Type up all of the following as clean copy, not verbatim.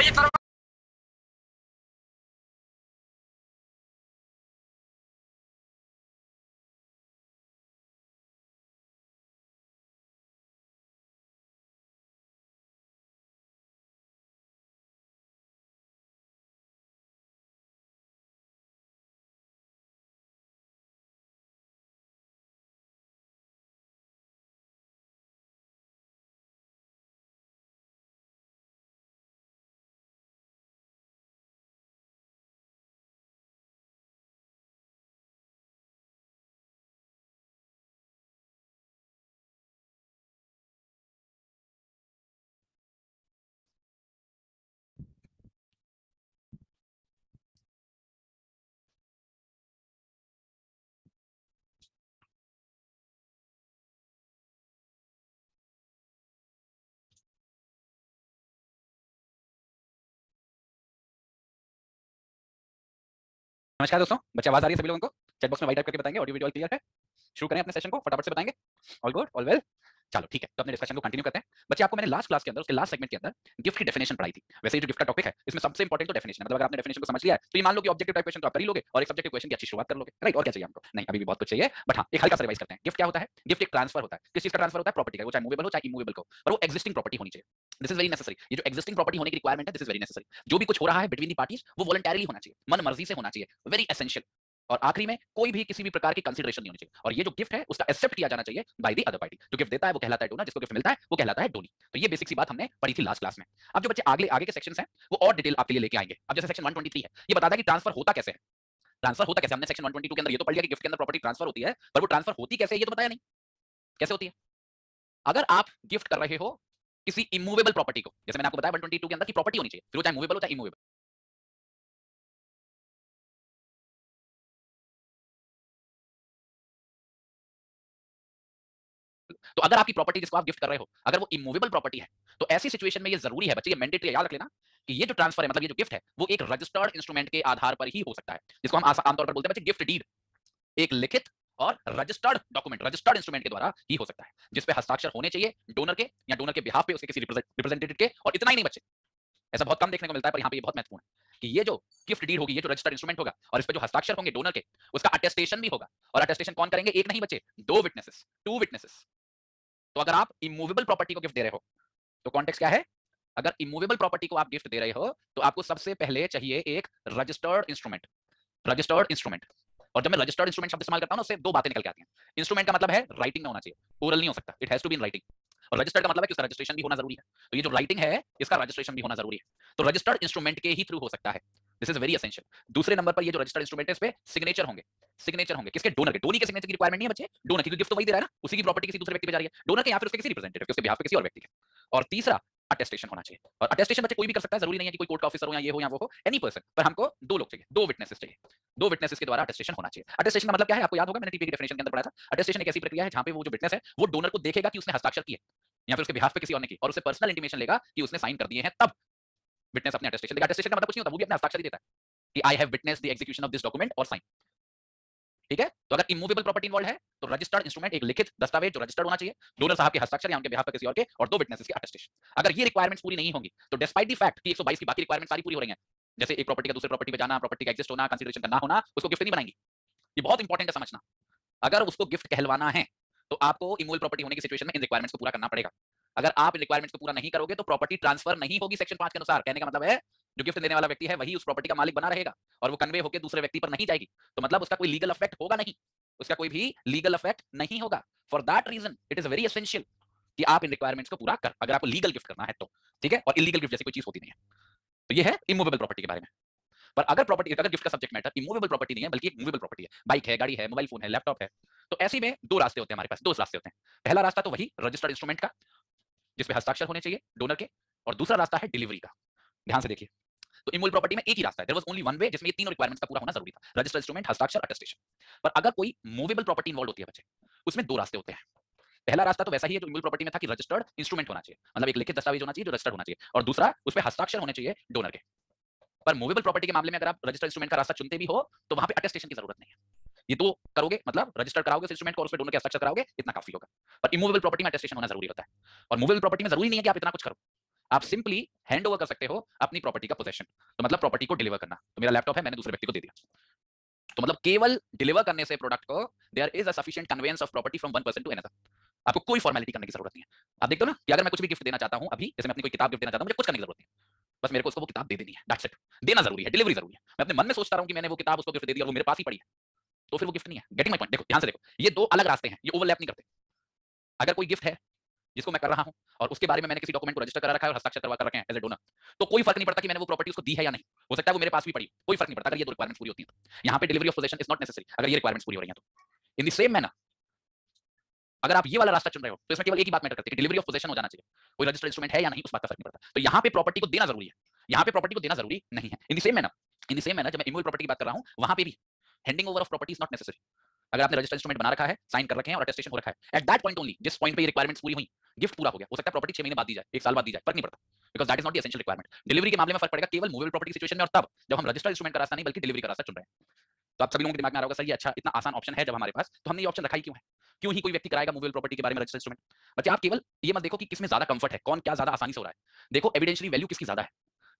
कोई एक तरफ नमस्कार दोस्तों, बच्चे आवाज आ रही है सभी लोगों को? चैट बॉक्स में वाइट टाइप करके बताएंगे ऑडियो वीडियो क्लियर है। शुरू करें अपने सेशन को, फटाफट से बताएंगे। All good, all well. चलो ठीक है, तो अपने डिस्कशन को कंटिन्यू करते हैं। बच्चे, आपको मैंने लास्ट क्लास के अंदर, उसके लास्ट सेगमेंट के अंदर गिफ्ट की डेफिनेशन पढ़ाई थी। वैसे ये जो गिफ्ट का टॉपिक है, इसमें सबसे इंपॉर्टेंट तो डेफिनेशन है। मतलब अगर आपने डेफिनेशन को समझ लिया है तो ये मान लो कि ऑब्जेक्टिव टाइप क्वेश्चन तो आप कर ही लोगे और एक सब्जेक्टिव क्वेश्चन की अच्छी शुरुआत कर लोगे, राइट? और क्या चाहिए हमको? नहीं, अभी भी बहुत कुछ चाहिए, बट हाँ, एक हल्का सा रिवाइज करते हैं। गिफ्ट क्या होता है? गिफ्ट एक ट्रांसफर होता है। किस चीज का ट्रांसफर होता है? प्रॉपर्टी का, वो चाहे मूवेबल हो चाहे इमूवेबल हो, पर वो एक्जिस्टिंग प्रॉपर्टी होनी चाहिए। This is very necessary. ये जो एक्जिस्टिंग प्रॉपर्टी होने की रिक्वायरमेंट है, दिस इज वेरी नेसेसरी। जो भी कुछ हो रहा है बिटवीन द पार्टीज, वो वॉलंटरीली होना चाहिए, मन मर्जी से होना चाहिए, वेरी एसेंशियल। और आखिरी में कोई भी किसी भी प्रकार की कंसीडरेशन नहीं होनी चाहिए। और ये जो गिफ्ट है उसका एक्सेप्ट किया जाना चाहिए बाय द अदर पार्टी। जो गिफ्ट देता है वो कहलाता है डोनर, जिसको गिफ्ट मिलता है वो कहलाता है डोनी। तो ये बेसिक सी बात हमने पढ़ी थी लास्ट क्लास में। अब जो बच्चे आगे आगे के सेक्शंस हैं वो और डिटेल आपके लिए लेके आएंगे। अब जैसे सेक्शन 123 है, ये बताता है कि ट्रांसफर होता कैसे है। ट्रांसफर होता कैसे? हमने सेक्शन 122 के अंदर ये तो पढ़ लिया कि गिफ्ट के अंदर प्रॉपर्टी ट्रांसफर होती है, पर वो ट्रांसफर होती कैसे ये तो बताया नहीं। कैसे होती है? अगर आप गिफ्ट कर रहे हो किसी इमूवेबल प्रॉपर्टी को, जैसे मैंने आपको बताया 122 के अंदर की प्रॉपर्टी होनी चाहिए, फिर वो चाहे मूवेबल हो चाहे इमूवेबल। तो अगर आपकी प्रॉपर्टी जिसको आप गिफ्ट कर रहे हो अगर वो इमूवेबल प्रॉपर्टी है, तो ऐसी सिचुएशन में ये जरूरी है बच्चे, ये मैंडेटरी याद रख लेना कि ये जो ट्रांसफर है, मतलब ये जो गिफ्ट है, वो एक रजिस्टर्ड इंस्ट्रूमेंट के आधार पर ही हो सकता है, जिसको हम आमतौर पर बोलते हैं बच्चे गिफ्ट डीड। एक लिखित और रजिस्टर्ड डॉक्यूमेंट, रजिस्टर्ड इंस्ट्रूमेंट के द्वारा ही हो सकता है, जिसपे हस्ताक्षर होने चाहिए डोनर के या डोनर के बिहाफ पे उसके किसी रिप्रेजेंटेटिव के। और इतना ही नहीं बच्चे, ऐसा बहुत कम देखने को मिलता है, पर यहाँ पे ये बहुत महत्वपूर्ण है कि ये जो गिफ्ट डीड होगी, ये जो रजिस्टर्ड इंस्ट्रूमेंट होगा और इस पे जो हस्ताक्षर होंगे डोनर के, उसका अटेस्टेशन भी होगा। और अटेस्टेशन कौन करेंगे? एक नहीं बच्चे, दो विटनेसेस, टू विटनेसेस। तो अगर आप इमूवेबल प्रॉपर्टी को गिफ्ट दे रहे हो तो कॉन्टेक्स्ट क्या है? अगर इमूवेबल प्रॉपर्टी को आप गिफ्ट दे रहे हो तो आपको सबसे पहले चाहिए एक रजिस्टर्ड इंस्ट्रूमेंट। Registered instrument. और जब मैं रजिस्टर्ड इंस्ट्रूमेंट शब्द इस्तेमाल करता हूं ना, उससे दो बातें निकल के आती हैं। इंस्ट्रूमेंट का मतलब है राइटिंग में होना चाहिए, ओरल नहीं हो सकता, it has to be in writing. और रजिस्टर्ड का मतलब है कि उसका रजिस्ट्रेशन भी होना जरूरी है। तो ये जो राइटिंग है इसका रजिस्ट्रेशन भी होना जरूरी है। तो रजिस्टर्ड इंस्ट्रूमेंट के ही थ्रू हो सकता है। This is very essential. दूसरे नंबर पर ये जो रजिस्टर्ड इंस्ट्रूमेंट है, इस पे सिग्नेचर होंगे। सिग्नेचर होंगे किसके? डोनर के। डोनी के सिग्नेचर की रिक्वायरमेंट नहीं है बच्चे, डोनर की, गिफ्ट तो वही दे रहा है ना, उसी की प्रॉपर्टी किसी दूसरे व्यक्ति पे जा रही है, डोनर के या फिर उसके किसी रिप्रेजेंटेटिव के, उसके बिहाफ पे किसी और व्यक्ति के। और तीसरा, अटेस्टेशन होना चाहिए। और अटेस्टेशन बच्चे कोई भी कर सकता है, जरूरी नहीं है कि कोई कोर्ट का ऑफिसर हो या ये हो या वो हो, एनी पर्सन। पर हमको दो लोग चाहिए, दो विटनेसेस चाहिए। दो विटनेसेस के द्वारा अटेस्टेशन होना चाहिए। अटेस्टेशन का मतलब क्या है आपको याद होगा, मैंने टीपी की डेफिनेशन के अंदर पढ़ा था। अटेस्टेशन एक ऐसी प्रक्रिया है जहां पे वो जो विटनेस है वो डोनर को देखेगा कि उसने हस्ताक्षर किए या फिर उसके बिहाफ पे किसी और ने की, और उसे पर्सनल इंटीमेशन लेगा कि उसने साइन कर दिए हैं, तब विटनेस अपने अटेस्टेशन देगा। अटेस्टेशन का मतलब कुछ नहीं होता, वो भी अपने हस्ताक्षर ही देता है कि I have witnessed the execution of this document और साइन। ठीक है? तो अगर इमूवेबल प्रॉपर्टी इन्वॉल्व है तो रजिस्टर्ड इंस्ट्रूमेंट, एक लिखित दस्तावेज जो रजिस्टर्ड होना चाहिए, डोनर साहब के हस्ताक्षर या उनके बिहाफ पर किसी और के, और दो विटनेसेस के अटेस्टेशन। अगर ये रिक्वायरमेंट्स पूरी नहीं होंगी तो डिस्पाइट द फैक्ट कि 122 की बाकी रिक्वायरमेंट सारी पूरी हो रही हैं, जैसे एक प्रॉपर्टी का दूसरे प्रॉपर्टी पे जाना, प्रॉपर्टी का एग्जिस्ट होना, कंसीडरेशन का ना होना, उसको गिफ्ट नहीं बनाएंगी। ये बहुत इंपॉर्टेंट है समझना। अगर उसको गिफ्ट कहलवाना है तो आपको इमूवेबल प्रॉपर्टी होने की सिचुएशन में इन रिक्वायरमेंट्स को पूरा करना पड़ेगा। अगर आप इन रिक्वायरमेंट्स को पूरा नहीं करोगे तो प्रॉपर्टी ट्रांसफर नहीं होगी सेक्शन 5 के अनुसार। कहने का मतलब है जो गिफ्ट देने वाला व्यक्ति है वही उस प्रॉपर्टी का मालिक बना रहेगा और वो कन्वे होकर दूसरे व्यक्ति पर नहीं जाएगी। तो मतलब उसका कोई लीगल इफेक्ट होगा नहीं, उसका कोई भी लीगल इफेक्ट नहीं होगा। For that reason it is very essential कि आप इन रिक्वायरमेंट्स को पूरा कर, अगर आपको लीगल गिफ्ट करना है तो। ठीक है? और इलीगल गिफ्ट जैसी कोई चीज होती नहीं है। तो ये है इमूवेबल प्रॉपर्टी के बारे में। पर अगर प्रॉपर्टी, अगर गिफ्ट का सब्जेक्ट मैटर इमूवेबल प्रॉपर्टी नहीं है बल्कि एक मूवेबल प्रॉपर्टी है, बाइक है, गाड़ी है, मोबाइल फोन है, लैपटॉप है, तो ऐसे में दो रास्ते होते हैं हमारे पास, दो रास्ते होते हैं। पहला रास्ता तो वही रजिस्टर्ड इंस्ट्रूमेंट का जिसपे हस्ताक्षर होने चाहिए डोनर के, और दूसरा रास्ता है डिलीवरी का। ध्यान से देखिए, तो इमूवेबल प्रॉपर्टी में एक ही रास्ता है, there was only one way जिसमें ये तीनों रिक्वायरमेंट्स का पूरा होना जरूरी था, रजिस्टर्ड इंस्ट्रूमेंट, हस्ताक्षर, अटेस्टेशन। पर अगर कोई मूवेबल प्रॉपर्टी इन्वॉल्व होती है बच्चे, उसमें दो रास्ते होते हैं। पहला रास्ता तो वैसा ही है जो इमूवेबल प्रॉपर्टी में था कि रजिस्टर्ड इंस्ट्रूमेंट होना चाहिए, मतलब एक लिखित दस्तावेज होना चाहिए जो रजिस्टर्ड होना चाहिए, और दूसरा उस पे हस्ताक्षर होने चाहिए डोनर के। पर मूवेबल प्रॉपर्टी के मामले में अगर आप रजिस्टर्ड इंस्ट्रूमेंट का रास्ता चुनते भी हो तो वहां पे अटेस्टेशन की जरूरत नहीं है। ये तो करोगे, मतलब रजिस्टर कराओगे उस इंस्ट्रूमेंट को और उस पे डोनर के हस्ताक्षर कराओगे, इतना काफी होगा। पर इमूवेबल प्रॉपर्टी में अटेस्टेशन होना जरूरी होता है। और मूवेबल प्रॉपर्टी में जरूरी नहीं है कि आप इतना कुछ करो। आप सिंपली हैंड ओवर कर सकते हो अपनी प्रॉपर्टी का पोजेशन। तो मतलब प्रॉपर्टी को डिलीवर करना। तो मेरा लैपटॉप है, मैंने दूसरे व्यक्ति को दे दिया, तो मतलब केवल डिलीवर करने से प्रोडक्ट को there is a sufficient conveyance of property from one person to another. आपको कोई फॉर्मेलिटी करने की जरूरत नहीं है। आप देखते हो ना कि अगर मैं कुछ भी गिफ्ट देना चाहता हूं, अभी जैसे मैं अपनी कोई किताब गिफ्ट देना चाहता हूं, मुझे कुछ करने की जरूरत नहीं है, बस मेरे को उसको वो किताब दे देनी है, दैट्स इट। देना जरूरी है, डिलीवरी जरूरी है। मैं अपने मन में सोचता रहूं कि मैंने वो किताब उसको गिफ्ट दे दी और वो मेरे पास ही पड़ी है, तो फिर वो गिफ्ट नहीं है। Getting my point? देखो ध्यान से देखो, ये दो अलग रास्ते हैं, ये ओवरलैप नहीं करते। अगर कोई गिफ्ट है जिसको मैं कर रहा हूं और उसके बारे में मैंने किसी डॉक्यूमेंट को रजिस्टर करा रखा है और हस्ताक्षर करवा कर रखे हैं एज ए डोनर, तो कोई फर्क नहीं पड़ता कि मैंने वो प्रॉपर्टी उसको दी है या नहीं। हो सकता है वो मेरे पास भी पड़ी, कोई फर्क नहीं पड़ता अगर ये दो रिक्वायरमेंट्स पूरी होती हैं। तो यहाँ पे delivery of possession is not necessary अगर ये रिक्वायरमेंट्स पूरी हो रही हैं। तो इन द सेम मैनर अगर आप ये वाला रास्ता चुन रहे हो तो इसमें केवल एक ही बात मैटर करती है कि डिलीवरी ऑफ पोजेशन हो जाना चाहिए। कोई रजिस्टर्ड इंस्ट्रूमेंट है या नहीं उस बात का फर्क नहीं पड़ता। तो यहाँ पे प्रॉपर्टी को देना जरूरी है, यहाँ पे प्रॉपर्टी को देना जरूरी नहीं है। इन द सेम मैनर जब मैं इमूवेबल प्रॉपर्टी की बात कर रहा हूँ, वहां पे भी handing over of property is not necessary. अगर आपने रजिस्टर्ड इंस्ट्रूमेंट बना रखा है, साइन कर रखे हैं और अटेस्टेशन हो रखा है, एट दैट पॉइंट ओनली, जिस पॉइंट पे ये रिक्वायरमेंट्स पूरी हुई, गिफ्ट पूरा हो गया। हो सकता है प्रॉपर्टी 6 महीने बाद दी जाए, 1 साल बाद दी जाए, फर्क नहीं पड़ता, because that is not the essential requirement. Delivery के मामले में फर्क पड़ेगा केवल मूवेबल प्रॉपर्टी सिचुएशन में, और तब जब हम रजिस्टर्ड इंस्ट्रूमेंट का रास्ता नहीं बल्कि डिलीवरी का रास्ता चुन रहे हैं। तो आप सभी लोगों के दिमाग में आ रहा होगा, सर ये अच्छा इतना आसान ऑप्शन है जब हमारे पास, तो हमने ये ऑप्शन रखा ही क्यों है? क्यों ही कोई व्यक्ति कराएगा मूवेबल प्रॉपर्टी के बारे में रजिस्टर्ड इंस्ट्रूमेंट? बच्चे आप केवल ये मत देखो कि किसमें ज्यादा कंफर्ट है, कौन क्या ज्यादा आसानी से हो रहा है। देखो एविडेंशियली वैल्यू किसकी ज्यादा है।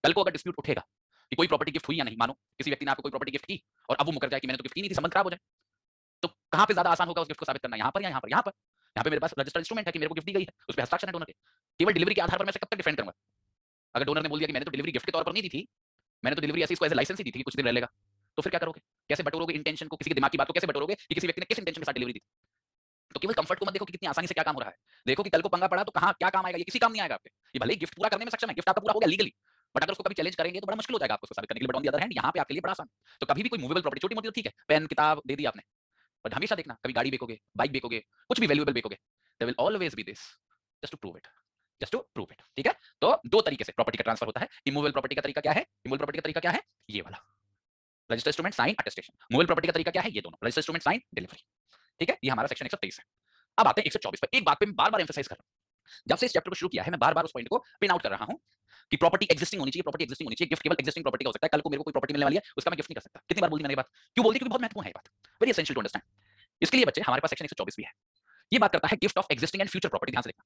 कल को अगर डिस्प्यूट उठेगा कि कोई प्रॉपर्टी गिफ्ट हुई या नहीं, मानो किसी व्यक्ति ने आपको कोई प्रॉपर्टी गिफ्ट की और अब वो मुकर जाए कि मैंने तो गिफ्ट की नहीं थी, संबंध खराब हो जाए, तो कहां पे ज्यादा आसान होगा उस गिफ्ट को साबित करना? यहाँ पर या यहाँ पर? यहाँ पर। यहाँ पे मेरे पास रजिस्टर्ड इंस्ट्रूमेंट है कि मेरे को गिफ्ट दी गई है, उस पे हस्ताक्षर है डोनर के। केवल डिलीवरी के आधार पर मैं कब तक डिफेंड करूंगा? अगर डोनर ने बोल दिया कि मैंने तो डिलीवरी गिफ्ट के तौर पर नहीं दी थी, मैंने तो डिलीवरी ऐसे इसको एज लाइसेंस ही दी थी कि कुछ दिन रह लेगा, तो फिर क्या करोगे? कैसे बटोरोगे इंटेंशन को? किसी के दिमाग की बात को कैसे बटोरोगे कि किसी व्यक्ति ने किस इंटेंशन के साथ डिलीवरी दी? तो केवल कंफर्ट को मत देखो कि कितनी आसानी से क्या काम हो रहा है, देखो कि कल को पंगा पड़ा तो कहां क्या काम आएगा। ये किसी काम नहीं आएगा आपके। ये भले ही गिफ्ट पूरा करने में सक्षम है, गिफ्ट आपका पूरा हो गया लीगली, बट अगर उसको कभी चैलेंज करेंगे तो बड़ा मुश्किल हो जाएगा आपको उसको साबित करने के लिए। But on the other hand यहाँ पे आपके लिए बड़ा आसान। तो कभी भी कोई मूवेबल प्रॉपर्टी, छोटी मोटी तो ठीक है, पेन किताब दे दी आपने, बट हमेशा देखना कभी गाड़ी बेचोगे, बाइक बेचोगे, कुछ भी वैल्यूएबल बेचोगे, there will always be this, just to prove it, just to prove it. ठीक है? तो दो तरीके से प्रॉपर्टी का ट्रांसफर होता है। इमूवेबल प्रॉपर्टी का तरीका क्या है? इमूवेबल प्रॉपर्टी का तरीका क्या है? ये वाला registered instrument sign attestation. Movable property का तरीका क्या है? ये दोनों रजिस्टर्ड इंस्ट्रूमेंट साइन डिलीवरी। ठीक है? ये हमारा सेक्शन 123 है। अब आते हैं 124 पर। एक बात पे मैं बार-बार एम्फसाइज कर रहा हूं, जब से इस चैप्टर को शुरू किया है मैं बार-बार उस पॉइंट को पिन आउट कर रहा हूं कि प्रॉपर्टी एक्जिस्टिंग होनी चाहिए, प्रॉपर्टी एक्जिस्टिंग होनी चाहिए। गिफ्ट केवल एक्जिस्टिंग प्रॉपर्टी का हो सकता है। कल को मेरे को कोई प्रॉपर्टी मिलने वाली है, उसका मैं गिफ्ट नहीं कर सकता। कितनी बार बोल दी मैंने ये बात? क्यों बोल दी? क्योंकि बहुत महत्वपूर्ण है ये बात, वेरी एसेंशियल टू अंडरस्टैंड। इसके लिए बच्चे हमारे पास सेक्शन 124 भी है। ये बात करता है gift of existing and future property. ध्यान से देखना,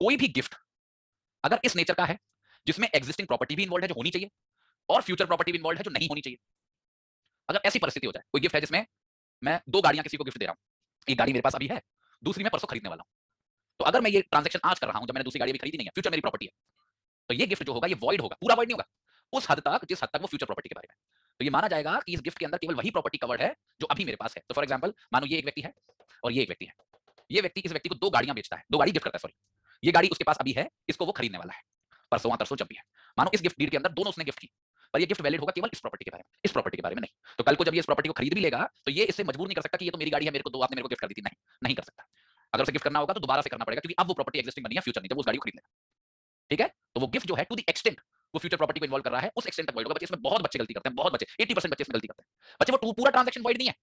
कोई भी गिफ्ट अगर इस नेचर का है जिसमें एक्जिस्टिंग प्रॉपर्टी भी इन्वॉल्व है जो होनी चाहिए, और फ्यूचर प्रॉपर्टी भी इन्वॉल्व है जो नहीं होनी चाहिए। अगर ऐसी परिस्थिति हो जाए, कोई गिफ्ट है जिसमें मैं 2 गाड़ियां किसी को गिफ्ट दे रहा हूं, एक गाड़ी मेरे पास अभी है, दूसरी मैं परसों खरीदने वाला हूं, तो अगर मैं ये ट्रांजैक्शन आज कर रहा हूं, जब मैंने दूसरी गाड़ी भी खरीदी नहीं है, फ्यूचर मेरी प्रॉपर्टी है, तो ये गिफ्ट जो होगा ये वॉइड होगा, पूरा वॉइड नहीं होगा, उस हद तक जिस हद तक वो फ्यूचर प्रॉपर्टी के बारे में। तो ये माना जाएगा कि इस गिफ्ट के अंदर केवल वही प्रॉपर्टी कवर्ड है जो अभी मेरे पास है। तो फॉर एग्जांपल मानो ये एक व्यक्ति है और ये एक व्यक्ति है, ये व्यक्ति इस व्यक्ति को 2 गाड़ियां बेचता है, 2 गाड़ी गिफ्ट करता है, सॉरी, ये गाड़ी उसके पास अभी है, इसको वो खरीदने वाला है परसों तरसों जब भी है। मानो इस गिफ्ट डीड के अंदर दोनों उसने गिफ्ट की, पर ये गिफ्ट वैलिड होगा केवल इस प्रॉपर्टी के बारे में, इस प्रॉपर्टी के बारे में नहीं। तो कल को जब ये इस प्रॉपर्टी को खरीद भी लेगा तो ये इससे मजबूर नहीं कर सकता कि ये तो मेरी गाड़ी है, मेरे को दो, आपने मेरे को गिफ्ट कर दी थी, नहीं, नहीं कर सकता। अगर उसे गिफ्ट करना होगा तो दोबारा से करना पड़ेगा, क्योंकि अब वो प्रॉपर्टी एक्जिस्टिंग बनी है, फ्यूचर नहीं, जब उस गाड़ी को खरीद लेगा। ठीक है? तो वो गिफ्ट जो है टू द एक्सटेंट वो फ्यूचर प्रॉपर्टी को इन्वॉल्व कर रहा है, उस एक्सटेंट तक वॉइड होगा। बच्चे इसमें बहुत बच्चे गलती करते हैं, बहुत बच्चे, 80% बच्चे इसमें गलती करते हैं। बच्चे वो पूरा ट्रांजैक्शन वॉइड नहीं है,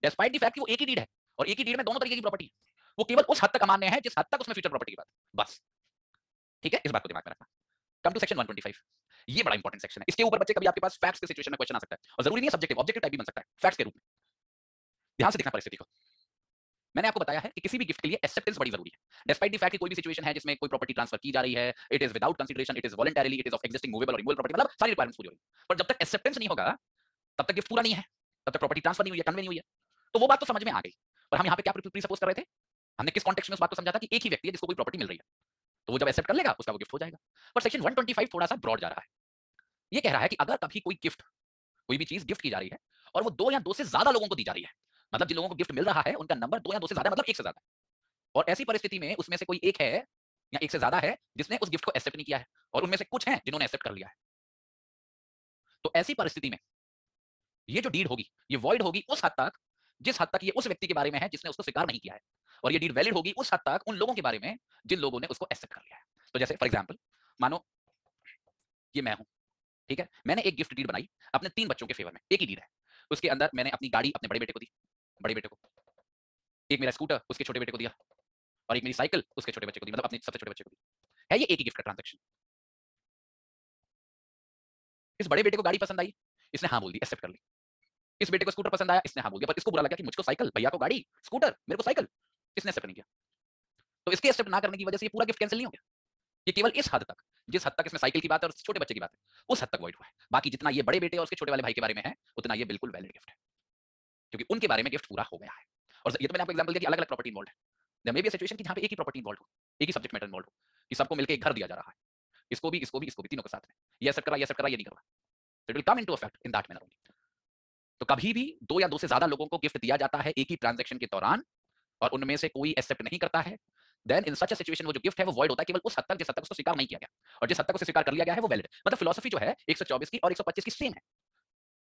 डिस्पाइट द फैक्ट कि वो एक ही डीड है और एक ही डीड में दोनों तरीके की प्रॉपर्टी है। वो केवल उस हद तक अमान्य है जिस हद तक उसमें फ्यूचर प्रॉपर्टी की बात, बस। ठीक है? इस बात को दिमाग में रखना। Come to section 125। ये बड़ा इंपॉर्टेंट सेक्शन है। इसके ऊपर बच्चे कभी आपके पास फैक्ट्स के सिचुएशन में क्वेश्चन आ सकता है, और जरूरी नहीं है सब्जेक्टिव, ऑब्जेक्टिव टाइप भी बन सकता है फैक्ट्स के रूप में। ध्यान से देखना परिस्थिति को। मैंने आपको बताया है कि किसी भी गिफ्ट के लिए एक्सेप्टेंस बड़ी जरूरी है। डिस्पाइट द फैक्ट कि कोई भी सिचुएशन है जिसमें कोई प्रॉपर्टी ट्रांसफर की जा रही है, it is without consideration, it is voluntarily, it is of existing movable और इमूवेबल प्रॉपर्टी, मतलब सारी रिक्वायरमेंट्स पूरी हो रही है। पर जब तक एक्सेप्टेंस नहीं होगा तब तक गिफ्ट पूरा नहीं है, तब तक प्रॉपर्टी ट्रांसफर नहीं हुई है, कन्वे नहीं हुई है। तो वो बात तो समझ में आ गई, पर हम यहाँ पे क्या प्रीसपोज कर रहे थे? हमने किस कॉन्टेक्स्ट में उस बात को समझा था कि एक ही व्यक्ति है जिसको कोई प्रॉपर्टी मिल रही है, तो वो जब एक्सेप्ट कर लेगा उसका वो गिफ्ट हो जाएगा। पर सेक्शन 125 थोड़ा सा ब्रॉड जा रहा है। ये कह रहा है कि अगर कभी कोई गिफ्ट, कोई भी चीज गिफ्ट की जा रही है और वो 2 या 2 से ज्यादा लोगों को दी जा रही है, मतलब जिन लोगों को गिफ्ट मिल रहा है उनका नंबर 2 या 2 से ज्यादा, मतलब 1 से ज्यादा, और ऐसी परिस्थिति में उसमें से कोई एक है या 1 से ज्यादा है जिसने उस गिफ्ट को एक्सेप्ट नहीं किया है, और उनमें से कुछ हैं जिन्होंने एक्सेप्ट कर लिया है, तो ऐसी परिस्थिति में ये जो डीड होगी ये वॉइड होगी उस हद तक जिस हद तक ये उस व्यक्ति के बारे में है जिसने उसको स्वीकार नहीं किया है, और ये डीड वैलिड होगी उस हद तक उन लोगों के बारे में जिन लोगों ने उसको एक्सेप्ट कर लिया है। तो जैसे फॉर एग्जांपल मानो ये मैं हूं, ठीक है, मैंने एक गिफ्ट डीड बनाई अपने 3 बच्चों के फेवर में, एक ही डीड है, उसके अंदर मैंने अपनी गाड़ी अपने बड़े बेटे को दी, बड़े बेटे को, एक मेरा स्कूटर उसके छोटे बेटे को दिया, और एक मेरी साइकिल उसके छोटे बच्चे को दी, मतलब अपने सबसे छोटे बच्चे को दी। है ये एक ही गिफ्ट का ट्रांजैक्शन। इस बड़े बेटे को गाड़ी पसंद आई, इसने हाँ बोल दी, एक्सेप्ट कर ली। इस बेटे को स्कूटर पसंद आया, इसने हाँ बोल दिया, पर इसको बुरा लगा कि मुझको साइकिल, भैया को गाड़ी, स्कूटर, मेरे को साइकिल, इसने एक्सेप्ट नहीं किया। तो इसके एक्सेप्ट ना करने की वजह से ये पूरा गिफ्ट कैंसिल नहीं हो गया, ये केवल इस हद तक, जिस हद तक इसमें साइकिल की बात है और छोटे बच्चे की बात है, उस हद तक वॉइड हुआ है। बाकी जितना ये बड़े बेटे और उसके छोटे वाले भाई के बारे में है, उतना ये बिल्कुल वैलिड गिफ्ट है, क्योंकि उनके बारे में गिफ्ट पूरा हो गया है। और ये तो मैंने आपको एग्जांपल दिया कि अलग-अलग प्रॉपर्टी इन्वॉल्वड है। There may be a situation कि जहां पे एक ही प्रॉपर्टी इन्वॉल्वड हो, एक ही सब्जेक्ट मैटर इन्वॉल्वड हो, कि सबको मिलके एक घर दिया जा रहा है। इसको भी, इसको भी, इसको भी, तीनों के साथ में। ये एक्सेप्ट कर रहा है, ये एक्सेप्ट कर रहा है, ये नहीं कर रहा। तो it will come into effect in that manner only. तो कभी भी 2 या 2 से ज्यादा लोगों को गिफ्ट दिया जाता है एक ही ट्रांजैक्शन के दौरान और उनमें से कोई एक्सेप्ट नहीं करता है, then in such a situation वो जो गिफ्ट है वो वॉइड होता है केवल उस हद तक जिस हद तक उसको स्वीकार नहीं किया गया। और जिस हद तक उसे स्वीकार कर लिया गया है वो वैलिड है। मतलब फिलॉसफी जो है 124 की और 125 की सेम है।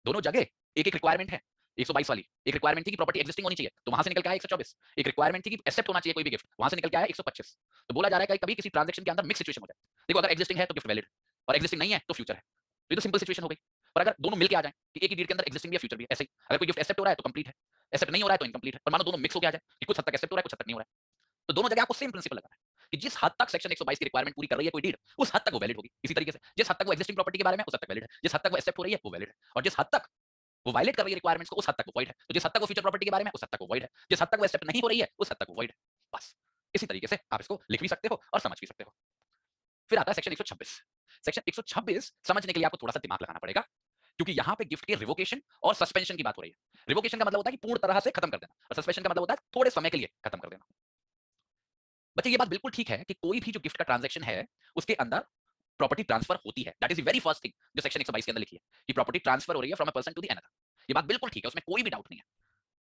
दोनों जगह एक-एक रिक्वायरमेंट है। 122 वाली एक रिक्वायरमेंट थी कि प्रॉपर्टी एक्जिस्टिंग होनी चाहिए, तो वहां से निकल के आया 124। एक रिक्वायरमेंट थी कि एक्सेप्ट होना चाहिए कोई भी गिफ्ट, वहां से निकल के आया 125। तो बोला जा रहा है कि कभी किसी ट्रांजैक्शन के अंदर मिक्स सिचुएशन हो जाए। देखो अगर एक्जिस्टिंग है तो गिफ्ट वैलिड और एक्जिस्टिंग नहीं है तो फ्यूचर है। तो ये तो सिंपल सिचुएशन हो गई। पर अगर दोनों मिलके आ जाए कि एक ही डीड के अंदर एक्जिस्टिंग भी है फ्यूचर भी है, ऐसे ही अगर कोई गिफ्ट एक्सेप्ट हो रहा है तो कंप्लीट है, एक्सेप्ट नहीं हो रहा है तो इनकंप्लीट है। और मानो दोनों मिक्स हो के आ जाए कि कुछ हद तक एक्सेप्ट हो रहा है, कुछ हद तक नहीं हो रहा है, तो दोनों जगह आपको सेम प्रिंसिपल लगाना है कि जिस हद तक सेक्शन 122 की रिक्वायरमेंट पूरी कर रही है कोई डीड, उस हद तक वो वैलिड होगी। इसी तरीके से जिस हद तक वो एक्जिस्टिंग प्रॉपर्टी के बारे में उस हद तक वैलिड है, जिस हद तक वो एक्सेप्ट हो रही है वो वैलिड है, और जिस हद तक वो वायलेट कर रही है रिक्वायरमेंट्स को उस हद तक वो वॉइड है। तो जिस हद तक वो फ्यूचर प्रॉपर्टी के बारे में उस हद तक वो वॉइड है, जिस हद तक वो एक्सेप्ट नहीं हो रही है उस हद तक वो वॉइड है। बस इसी तरीके से आप इसको लिख भी सकते हो और समझ भी सकते हो। फिर आता है सेक्शन 126। सेक्शन 126 समझने के लिए आपको थोड़ा सा दिमाग लगाना पड़ेगा, क्योंकि यहां पे गिफ्ट के रिवोकेशन और सस्पेंशन की बात हो रही है। रिवोकेशन का मतलब होता है कि पूर्ण तरह से खत्म कर देना, और सस्पेंशन का मतलब होता है थोड़े समय के लिए खत्म कर देना। बच्चे ये बात बिल्कुल ठीक है कि कोई भी जो गिफ्ट का ट्रांजैक्शन है उसके अंदर प्रॉपर्टी ट्रांसफर होती है। That is the very first thing जो सेक्शन 122 के अंदर लिखी है कि प्रॉपर्टी ट्रांसफर हो रही है from a person to the another. ये बात बिल्कुल ठीक है, उसमें कोई भी डाउट नहीं है।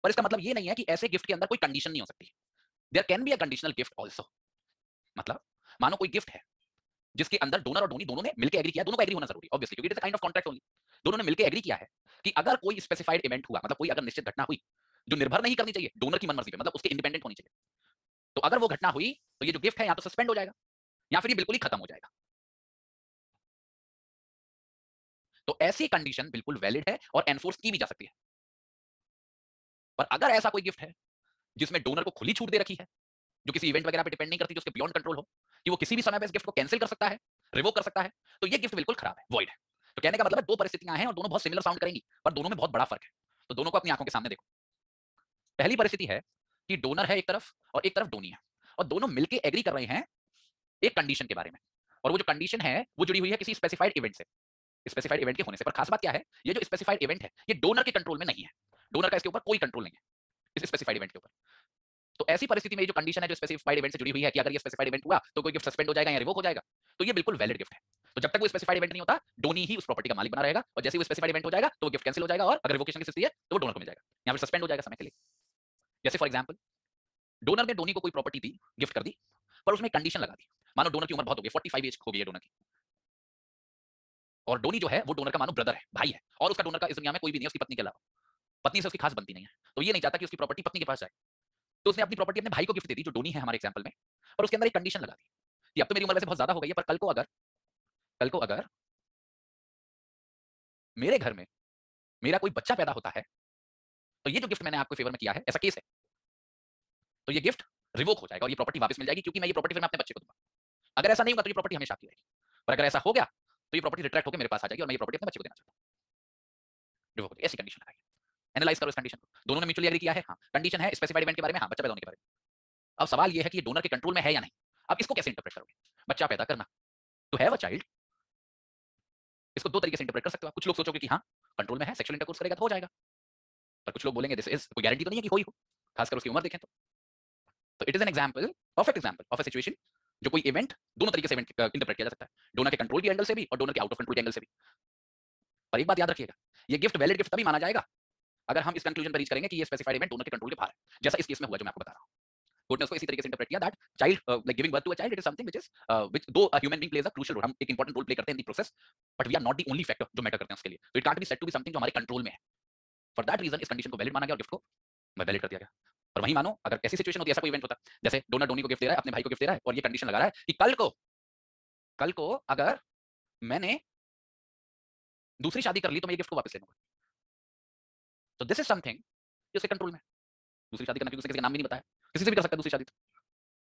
पर इसका मतलब ये नहीं है कि ऐसे गिफ्ट के अंदर कोई कंडीशन नहीं हो सकती। There can be a conditional gift also. मतलब मानो कोई गिफ्ट है जिसके अंदर डोनर और डोनी दोनों ने मिलकर एग्री किया, दोनों को एग्री होना जरूरी ऑब्वियसली, क्योंकि it is a kind of contract only. दोनों ने मिलकर एग्री किया है कि अगर कोई स्पेसिफाइड इवेंट हुआ, मतलब कोई अगर निश्चित घटना हुई जो निर्भर नहीं करनी चाहिए डोनर की मनमर्जी पे, मतलब उसके इंडिपेंडेंट होनी चाहिए, तो अगर वो घटना हुई तो ये जो गिफ्ट है या तो सस्पेंड हो जाएगा या फिर ये बिल्कुल ही खत्म हो जाएगा। तो ऐसी कंडीशन बिल्कुल वैलिड है और एनफोर्स की भी जा सकती है। पर अगर ऐसा कोई गिफ्ट है जिसमें डोनर को खुली छूट दे रखी है, जो किसी इवेंट वगैरह पे डिपेंड नहीं करती, जो उसके बियॉन्ड कंट्रोल हो, कि वो किसी भी समय पे इस गिफ्ट को कैंसिल कर सकता है, रिवोक कर सकता है, तो ये गिफ्ट बिल्कुल खराब है, वॉइड है। तो कहने का मतलब है दो परिस्थितियां हैं और दोनों बहुत सिमिलर साउंड करेंगी, पर दोनों में बहुत बड़ा फर्क है। तो दोनों को अपनी आंखों के सामने देखो। पहली परिस्थिति है कि डोनर है एक तरफ और एक तरफ डोनी है, और दोनों मिलकर एग्री कर रहे हैं एक कंडीशन के बारे में, और वो जो कंडीशन है वो जुड़ी हुई है किसी स्पेसिफाइड इवेंट से, स्पेसिफाइड इवेंट के होने से। पर खास बात क्या है, ये जो स्पेसिफाइड इवेंट है ये डोनर के कंट्रोल में नहीं है, डोनर का इसके ऊपर कोई कंट्रोल नहीं है इस स्पेसिफाइड इवेंट के ऊपर। तो ऐसी परिस्थिति में ये जो कंडीशन है जो स्पेसिफाइड इवेंट से जुड़ी हुई है कि अगर ये स्पेसिफाइड इवेंट हुआ तो कोई गिफ्ट सस्पेंड हो जाएगा या रिवोक हो जाएगा, तो ये बिल्कुल वैलिड गिफ्ट है। तो जब तक वो स्पेसिफाइड इवेंट नहीं होता, डोनी ही उस प्रॉपर्टी का मालिक बना रहेगा, और जैसे ही वो स्पेसिफाइड इवेंट हो जाएगा तो वो गिफ्ट कैंसिल हो जाएगा, और अगर रिवोकेशन की स्थिति है तो वो डोनर को मिल जाएगा या फिर सस्पेंड हो जाएगा समय के लिए। जैसे फॉर एग्जांपल डोनर ने डोनी को कोई प्रॉपर्टी दी, गिफ्ट कर दी, पर उसमें कंडीशन लगा दी। मानो डोनर की उम्र बहुत हो गई, 45 एज हो गई है डोनर की, और डोनी जो है वो डोनर का मानो ब्रदर है, भाई है, और उसका डोनर का इस दुनिया में कोई भी नहीं है उसकी पत्नी के अलावा, पत्नी से उसकी खास बनती नहीं है, तो ये नहीं चाहता कि उसकी प्रॉपर्टी पत्नी के पास जाए। तो उसने अपनी प्रॉपर्टी अपने भाई को गिफ्ट दे दी जो डोनी है हमारे एग्जांपल में, पर उसके अंदर एक कंडीशन लगा दी कि अब तो मेरी उम्र वैसे बहुत ज्यादा हो गई है, पर कल को अगर मेरे घर में मेरा कोई बच्चा पैदा होता है, तो ये जो गिफ्ट मैंने आपके फेवर में किया है, ऐसा केस है, तो ये गिफ्ट रिवोक हो जाएगा और ये प्रॉपर्टी वापस मिल जाएगी, क्योंकि मैं ये प्रॉपर्टी फिर मैं अपने बच्चे को दूंगा। अगर ऐसा नहीं होगा तो ये प्रॉपर्टी हमेशा आपकी रहेगी, पर अगर ऐसा हो गया तो ये प्रॉपर्टी रिट्रैक्ट होकर मेरे पास आ जाएगी और मैं ये प्रॉपर्टी अपने बच्चे को देना चाहता हूँ, रिवोक हो जाएगी। ऐसी कंडीशन लगाई। एनालाइज करो इस कंडीशन को, दोनों ने म्यूचुअली एग्री किया है, हाँ कंडीशन है स्पेसिफाइड इवेंट के बारे में, हाँ बच्चा पैदा होने के बारे में। अब सवाल ये है कि ये डोनर के कंट्रोल में है या नहीं। अब इसको कैसे इंटरप्रेट करोगे? बच्चा पैदा करना, तो हैव अ चाइल्ड, इसको दो तरीके से इंटरप्रेट कर सकते हो। कुछ लोग सोचोगे कि हाँ कंट्रोल में है, सेक्सुअल इंटरकोर्स करेगा तो हो जाएगा, पर कुछ लोग बोलेंगे दिस इज, कोई गारंटी तो नहीं है कि हो ही हो, खासकर उसकी उम्र देखें तो it is an example, perfect example of a situation जो कोई इवेंट दोनों तरीके से इंटरप्रेट किया जा सकता है, डोनर के कंट्रोल के एंगल से भी और डोनर के आउट ऑफ कंट्रोल के एंगल से भी। पर एक बात याद रखिएगा, ये गिफ्ट वैलिड गिफ्ट तभी माना जाएगा अगर हम इस कंक्लूजन पर रीच करेंगे कि ये स्पेसिफाइड इवेंट डोनर के कंट्रोल के बाहर है, जैसा इस केस में हुआ जो मैं आपको बता रहा हूं। कोर्ट ने उसको इसी तरीके से इंटरप्रेट किया that child like giving birth to a child it is something which though a human being plays a crucial role, हम एक इंपॉर्टेंट रोल प्ले करते हैं in the process, but we are not the only factor जो matter करते हैं उसके लिए, तो it can't be said to be something जो हमारे कंट्रोल में है। फॉर दैट रीजन इस कंडीशन को वैलिड माना गया और गिफ्ट को वैलिड कर दिया गया। और वहीं मानो अगर ऐसी सिचुएशन होती है, ऐसा कोई इवेंट होता है जैसे डोनर डोनी को गिफ्ट दे रहा है, अपने भाई को गिफ्ट दे रहा है, और ये कंडीशन लगा रहा है कि कल को अगर मैंने दूसरी शादी कर ली तो मैं ये गिफ्ट को वापस ले लूंगा। तो दिस इज समथिंग जिसके कंट्रोल में, दूसरी शादी करना, किसी का नाम भी नहीं बताया, किसी से भी कर सकता है दूसरी शादी।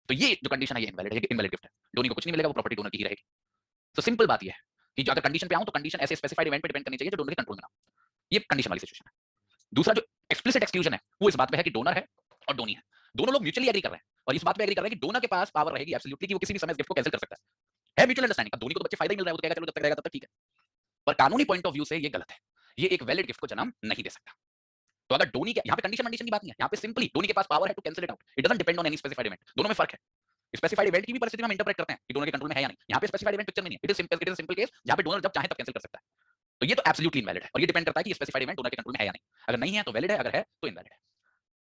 तो ये जो कंडीशन है ये इनवैलिड है, इनवैलिड गिफ्ट है, डोनी को कुछ नहीं मिलेगा, वो प्रॉपर्टी डोनर की ही रहेगी। तो सिंपल बात ये है कि जो अगर कंडीशन पे आऊं तो कंडीशन ऐसे स्पेसिफाइड इवेंट पे डिपेंड करनी चाहिए जो डोनर के कंट्रोल में ना हो। ये कंडीशन वाली सिचुएशन है। दूसरा जो एक्सप्लिसिट एक्सक्लूजन है वो इस बात पे है कि डोनर है और डोनी है, दोनों लोग म्यूचुअली एग्री कर रहे हैं और इस बात पे एग्री कर रहे हैं कि डोनर के पास पावर रहेगी एब्सोल्युटली कि वो किसी भी समय गिफ्ट को कैंसिल कर सकता है। है म्यूचुअल अंडरस्टैंडिंग। अब धोनी को तो बच्चे फायदा ही मिल रहा है, वो तो कहेगा चलो जब तक रहेगा तब तक ठीक है, पर कानूनी पॉइंट ऑफ व्यू से ये गलत है, ये एक वैलिड गिफ्ट को जन्म नहीं दे सकता। तो अगर धोनी के यहाँ पे कंडीशन कंडीशन की बात नहीं है, यहाँ पे सिंपली धोनी के पास पावर है to cancel it out, it doesn't depend on any specified event. दोनों में फर्क है, स्पेसिफाइड इवेंट की भी परिस्थिति में हम इंटरप्रेट करते हैं कि दोनों के कंट्रोल में है या नहीं, यहाँ पे स्पेसिफाइड इवेंट पिक्चर में नहीं है, it is a simple case जहाँ पे डोनर जब चाहे तब कैंसिल कर सकता है। तो ये तो एब्सोल्युटली इनवैलिड है, और ये डिपेंड करता है कि स्पेसिफाइड इवेंट डोनर के कंट्रोल में है या नहीं, अगर नहीं है तो वैलिड है, अगर है तो इनवैलिड है।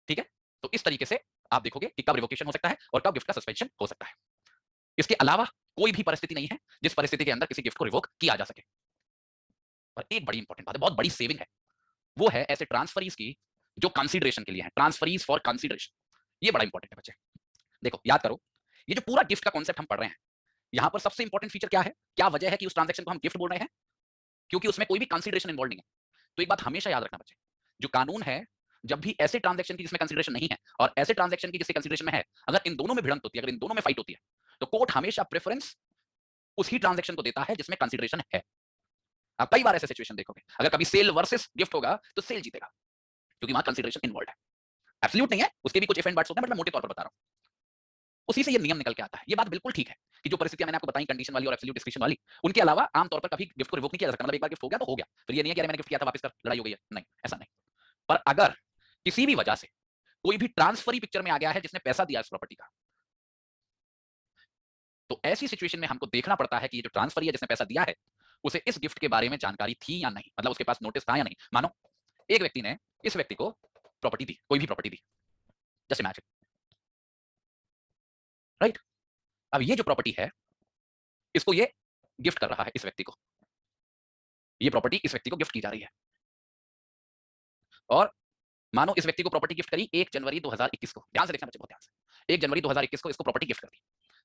ठीक है, तो इस तरीके से आप देखोगे कि कब रिवोकेशन हो सकता है और कब गिफ्ट का सस्पेंशन हो सकता है। इसके अलावा कोई भी परिस्थिति नहीं है जिस परिस्थिति के अंदर किसी गिफ्ट को रिवोक किया जा सके। और एक बड़ी इंपॉर्टेंट बात है, बहुत बड़ी सेविंग है, वो है ऐसे ट्रांसफरीज की जो कंसीडरेशन के लिए है, ट्रांसफरीज फॉर कंसीडरेशन। ये बड़ा इंपॉर्टेंट है बच्चे। देखो याद करो, ये जो पूरा गिफ्ट का कॉन्सेप्ट हम पढ़ रहे हैं, यहां पर सबसे इंपॉर्टेंट फीचर क्या है, क्या वजह है कि उस ट्रांजैक्शन को हम गिफ्ट बोल रहे हैं, क्योंकि उसमें कोई भी कंसीडरेशन इन्वॉल्व नहीं है। तो एक बात हमेशा याद रखना बच्चे, जो कानून है, जब भी ऐसे ट्रांजैक्शन की जिसमें कंसीडरेशन नहीं है और ऐसे ट्रांजैक्शन की जिसके कंसीडरेशन में है, अगर इन दोनों में भिड़ंत होती है, अगर इन दोनों में फाइट होती है, तो कोर्ट हमेशा प्रेफरेंस उसी ट्रांजैक्शन को देता है जिसमें कंसीडरेशन है। आप कई बार ऐसे सिचुएशन देखोगे, अगर कभी सेल वर्सेस गिफ्ट होगा तो सेल जीतेगा, क्योंकि वहां कंसीडरेशन इन्वॉल्व है। एब्सोल्यूट नहीं है, उसके भी कुछ इफ एंड बट्स होते हैं, बट मैं मोटे तौर पर बता रहा हूं। उसी से ये नियम निकल के आता है। ये बात बिल्कुल ठीक है कि जो परिस्थितियां मैंने आपको बताई कंडीशन वाली और एब्सोल्यूट डिस्क्रिप्शन वाली, उनके अलावा आमतौर पर कभी गिफ्ट को रिवोक नहीं किया जा सकता। मतलब एक बार गिफ्ट हो गया तो हो गया, फिर ये नहीं है कि अरे मैंने गिफ्ट किया था वापस कर, लड़ाई हो गई है, नहीं, ऐसा नहीं। पर अगर किसी भी वजह से कोई भी ट्रांसफर ही पिक्चर में आ गया है जिसने पैसा दिया इस प्रॉपर्टी का, तो ऐसी सिचुएशन में हमको देखना पड़ता है कि ये जो ट्रांसफर है जिसने पैसा दिया है, उसे इस गिफ्ट के बारे में जानकारी थी या नहीं, मतलब उसके पास नोटिस था या नहीं। मानो एक व्यक्ति ने इस व्यक्ति को प्रॉपर्टी दी, कोई भी प्रॉपर्टी दी, जैसे मैच, राइट। अब ये जो प्रॉपर्टी है, इसको ये गिफ्ट कर रहा है इस व्यक्ति को, ये प्रॉपर्टी इस व्यक्ति को गिफ्ट की जा रही है, और मानो इस व्यक्ति को प्रॉपर्टी गिफ्ट करी 1 जनवरी 2021 को, ध्यान से देखना बच्चे, बहुत ध्यान से, 1 जनवरी 2021 को इसको प्रॉपर्टी गिफ्ट कर दी।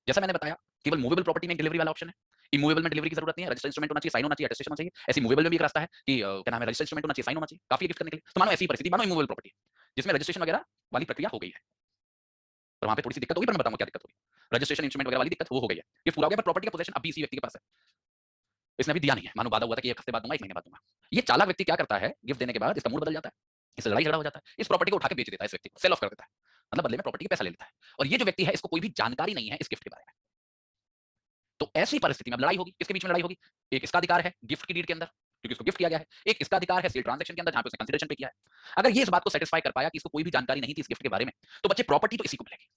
जैसा मैंने बताया, केवल मूवेबल प्रॉपर्टी में डिलीवरी वाला ऑप्शन है, इमूवेबल में डिलीवरी की जरूरत नहीं है, रजिस्टर्ड इंस्ट्रूमेंट होना चाहिए, साइन होना चाहिए, अटेस्टेशन होना चाहिए। ऐसी मूवेबल में भी एक रास्ता है कि क्या नाम है, रजिस्टर्ड इंस्ट्रूमेंट होना चाहिए, साइन होना चाहिए, काफी गिफ्ट करने के लिए। तो मानो ऐसी परिस्थिति, मानो इमूवेबल प्रॉपर्टी जिसमें रजिस्ट्रेशन वगैरह वाली प्रक्रिया हो गई है, तो वहां पे थोड़ी सी दिक्कत होगी, पर मैं बताऊंगा क्या दिक्कत होगी। रजिस्ट्रेशन इंस्ट्रूमेंट वगैरह वाली दिक्कत वो हो गई है, ये पूरा हो गया, पर प्रॉपर्टी का पोजीशन अभी इसी व्यक्ति के पास है, इसने अभी दिया नहीं है। मानो वादा हुआ था कि 1 हफ्ते बाद दूंगा, 1 महीने बाद दूंगा। ये चालाक व्यक्ति क्या करता है, गिफ्ट देने के बाद इसका मूड बदल जाता है, इससे लड़ाई झगड़ा हो जाता है, इस प्रॉपर्टी को उठा के बेच देता है, इस व्यक्ति को सेल ऑफ कर देता है, मतलब बदले में प्रॉपर्टी के पैसा ले लेता है। और ये जो व्यक्ति है, इसको कोई भी जानकारी नहीं है इस गिफ्ट के बारे में। तो ऐसी परिस्थिति में अब लड़ाई होगी, किसके बीच में लड़ाई होगी, एक इसका अधिकार है गिफ्ट की डीड के अंदर क्योंकि इसको गिफ्ट किया गया है, एक इसका अधिकार है सेल ट्रांजैक्शन के अंदर जहां पे उसने कंसीडरेशन पे किया है। अगर ये इस बात को सेटिस्फाई कर पाया कि इसको कोई भी जानकारी नहीं थी इस गिफ्ट के बारे में, तो बच्चे प्रॉपर्टी तो इसी को मिलेगी,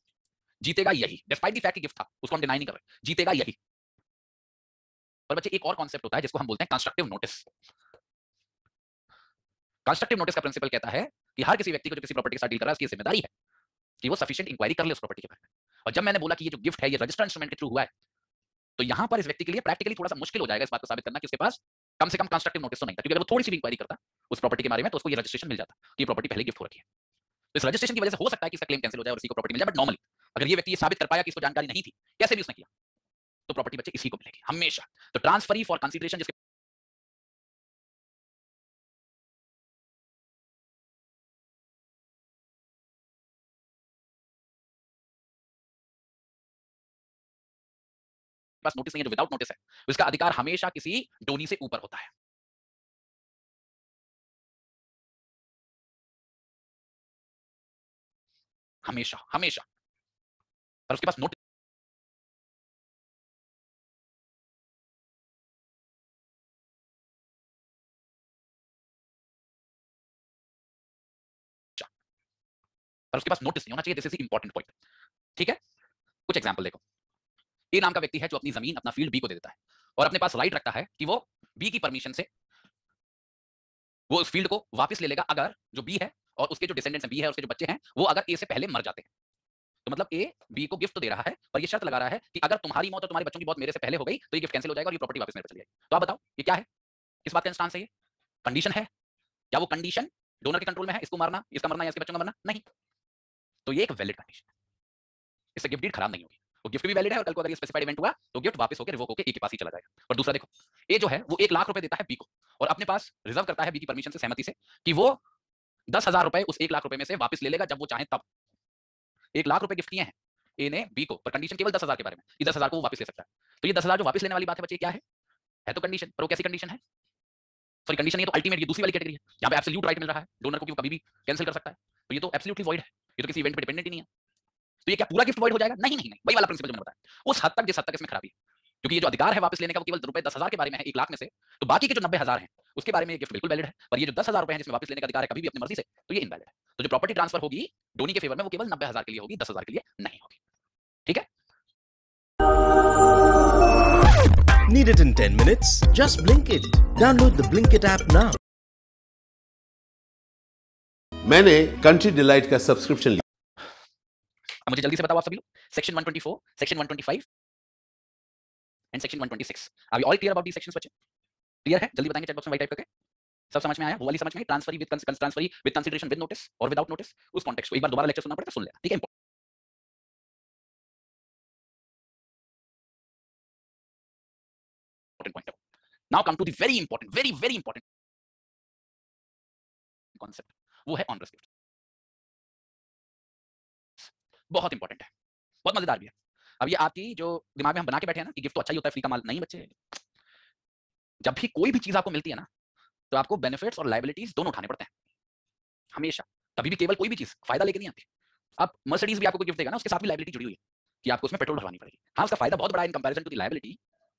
जीतेगा यही, डिस्पाइट द फैक्ट कि गिफ्ट था, उसको हम डिनाई नहीं कर रहे, जीतेगा यही। पर बच्चे एक और कॉन्सेप्ट होता है जिसको हम बोलते हैं कंस्ट्रक्टिव नोटिस। कंस्ट्रक्टिव नोटिस का प्रिंसिपल कहता है कि हर किसी व्यक्ति को जो किसी प्रॉपर्टी के साथ डील कर रहा है, उसकी जिम्मेदारी है कि वो सफिशिएंट इंक्वायरी कर ले उस प्रॉपर्टी के बारे में। और जब मैंने बोला कि ये जो गिफ्ट है ये रजिस्टर्ड इंस्ट्रूमेंट के थ्रू हुआ है, तो यहां पर इस व्यक्ति के लिए प्रैक्टिकली थोड़ा सा मुश्किल हो जाएगा इस बात को साबित करना कि उसके पास कम से कम कंस्ट्रक्टिव नोटिस तो नहीं था, क्योंकि अगर वो थोड़ी सी भी इंक्वायरी करता उस प्रॉपर्टी के बारे में, तो उसको ये रजिस्ट्रेशन मिल जाता कि ये प्रॉपर्टी पहले गिफ्ट हो रखी है। तो इस रजिस्ट्रेशन की वजह से हो सकता है कि इसका क्लेम कैंसिल हो जाए और इसी को प्रॉपर्टी मिल जाए, बट नॉर्मली अगर ये व्यक्ति ये साबित कर पाया कि इसको जानकारी नहीं थी, कैसे भी उसने किया, तो प्रॉपर्टी बच्चे इसी को मिलेगी हमेशा। तो ट्रांसफरी फॉर कंसीडरेशन जिसके पास नोटिस नहीं है, जो विदाउट नोटिस है, उसका अधिकार हमेशा किसी डोनी से ऊपर होता है, हमेशा हमेशा। पर उसके पास नोटिस, पर उसके पास नोटिस नहीं होना चाहिए, दिस इज इंपॉर्टेंट पॉइंट। ठीक है, कुछ एग्जांपल देखो। ए नाम का व्यक्ति है जो अपनी जमीन, अपना फील्ड बी को दे देता है और अपने पास राइट रखता है कि वो बी की परमिशन से वो उस फील्ड को वापस ले लेगा अगर जो बी है और उसके जो डिसेंडेंट्स हैं, बी है और उसके जो बच्चे हैं, वो अगर ए से पहले मर जाते हैं। तो मतलब ए बी को गिफ्ट तो दे रहा है, पर ये शर्त लगा रहा है कि अगर तुम्हारी मौत और तुम्हारे बच्चों की मौत मेरे से पहले हो गई तो ये गिफ्ट कैंसिल हो जाएगा और ये प्रॉपर्टी वापस मेरे पे चली जाएगी। तो आप बताओ ये क्या है, किस बात का इंस्टांस है, ये कंडीशन है? क्या वो कंडीशन डोनर के कंट्रोल में है, इसको मारना, इसका मरना या इसके बच्चों का मरना? नहीं। तो ये एक वैलिड कंडीशन है, इससे गिफ्ट डीड खराब नहीं होगी, वो गिफ्ट भी वैलिड है और कल को अगर ये स्पेसिफाइड इवेंट हुआ तो गिफ्ट वापस होकर रिवोक होकर ए के पास ही चला जाएगा। और दूसरा देखो, ए जो है वो 1 लाख रुपए देता है बी को और अपने पास रिजर्व करता है बी की परमिशन से, सहमति से, कि वो 10,000 रुपए उस 1 लाख रुपए में से वापस ले लेगा जब वो चाहे तब। 1 लाख रुपए गिफ्ट किए हैं ए ने बी को, पर कंडीशन केवल 10,000 के बारे में, 10,000 को वो वापस ले सकता है। तो ये 10,000 जो वापस लेने वाली बात है बच्चे, क्या है तो कंडीशन, पर वो कैसी कंडीशन है, सॉरी कंडीशन, ये तो अल्टीमेट, ये दूसरी वाली कैटेगरी है जहां पे एब्सोल्यूट राइट मिल रहा है डोनर को कि वो कभी भी कैंसिल कर सकता है। तो ये तो एब्सोल्युटली वॉइड है, ये तो किसी इवेंट पे डिपेंडेंट ही नहीं है। तो ये क्या पूरा गिफ्ट वॉइड हो जाएगा? नहीं नहीं नहीं, वही वाला प्रिंसिपल जो मैंने बताया, उस हद तक जिस हद तक इसमें खराबी है। क्योंकि ये जो अधिकार है वापस लेने का वो केवल रुपए 10,000 के बारे में है 1 लाख में से, तो बाकी के जो 90,000 हैं उसके बारे में ये गिफ्ट बिल्कुल वैलिड है। पर ये जो 10,000 रुपए हैं जिसमें वापस लेने का अधिकार है कभी भी अपनी मर्जी से, तो ये इनवैलिड है। तो जो प्रॉपर्टी ट्रांसफर होगी डोनी के फेवर में वो केवल 90,000 के लिए होगी, 10,000 के लिए नहीं होगी। ठीक है? Need it in 10 minutes? Just Blinkit. Download the Blinkit app now. मैंने कंट्री डिलाइट का सब्सक्रिप्शन लिया। अब मुझे जल्दी से बताओ आप सभी लोग, section 124, section 125 and section 126, are we all clear about the sections बच्चे? क्लियर है? जल्दी बताएंगे चैट बॉक्स में वाइट टाइप करके। सब समझ में आया? वो वाली समझ में आई, transferee with consideration with notice और विदाउट नोटिस, उस कॉन्टेक्स्ट को एक बार दोबारा लेक्चर सुनना पड़ेगा, सुन लेना, ठीक है? Important point. Now come to the very important concept, वो है ऑनरस गिफ्ट। बहुत इंपॉर्टेंट है, बहुत मजेदार भी है। अब ये आपकी जो दिमाग में हम बना के बैठे हैं ना कि गिफ्ट तो अच्छा ही होता है, फ्री का माल नहीं बच्चे। जब भी कोई भी चीज आपको मिलती है ना, तो आपको बेनिफिट्स और लायबिलिटीज दोनों उठाने पड़ते हैं हमेशा। कभी भी केवल कोई भी चीज फायदा लेके नहीं आती। अब मर्सिडीज भी आपको कोई गिफ्ट देगा ना, उसके साथ भी लायबिलिटी जुड़ी हुई है कि आपको उसमें पेट्रोल भरवानी पड़ेगी। हाँ, उसका फायदा बहुत बड़ा है in comparison to the liability,